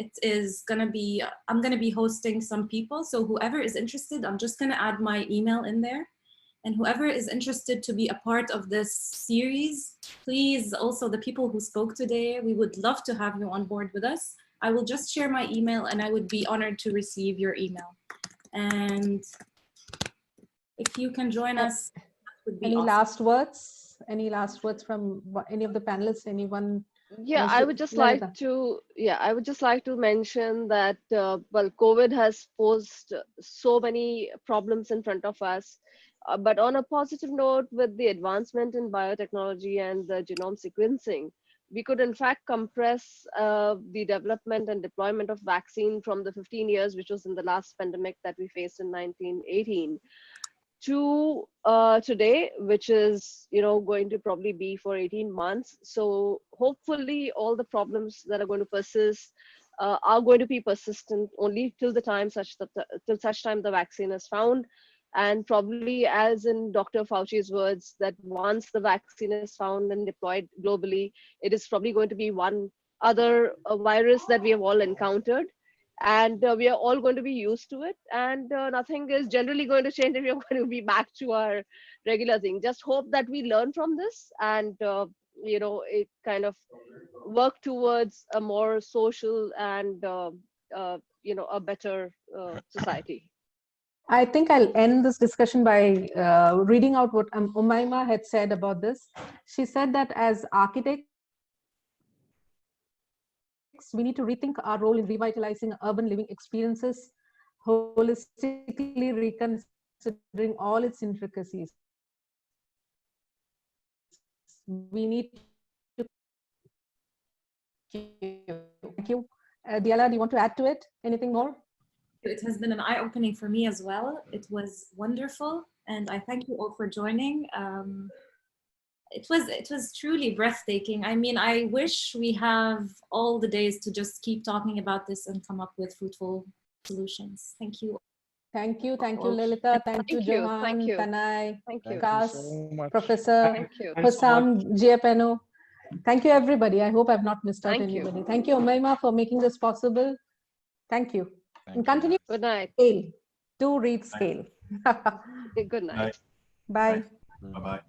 It is gonna be, I'm gonna be hosting some people. So whoever is interested, I'm just gonna add my email in there. And whoever is interested to be a part of this series, please, also the people who spoke today, we would love to have you on board with us. I will just share my email and I would be honored to receive your email. And if you can join us, that would be awesome. Last words? Any last words from any of the panelists? Anyone? Yeah, I would just like to mention that, well, COVID has posed so many problems in front of us. But on a positive note, with the advancement in biotechnology and the genome sequencing, we could in fact compress the development and deployment of vaccine from the 15 years, which was in the last pandemic that we faced in 1918, to today, which is going to probably be for 18 months. So hopefully all the problems that are going to persist are going to be persistent only till such time the vaccine is found. And probably, as in Dr. Fauci's words, that once the vaccine is found and deployed globally, it is probably going to be one other virus that we have all encountered. And we are all going to be used to it. And nothing is generally going to change if we are going to be back to our regular thing. Just hope that we learn from this and, it kind of work towards a more social and, a better society. I think I'll end this discussion by reading out what Umaima had said about this. She said that as architects, we need to rethink our role in revitalizing urban living experiences, holistically reconsidering all its intricacies. We need to. Thank you. Diala, do you want to add to it? Anything more? It has been an eye-opening for me as well. It was wonderful, and I thank you all for joining. It was truly breathtaking. I mean, I wish we have all the days to just keep talking about this and come up with fruitful solutions. Thank you. Thank you, Lalitha. Thank you, Johan, Tanay, Kas, so Professor Hussam, Giapeno. Thank you, everybody. I hope I've not missed out anybody. Thank you, Umaima, for making this possible. Thank you. And continue. Good night. Scale. Do read Scale. Good night. Bye. Bye-bye.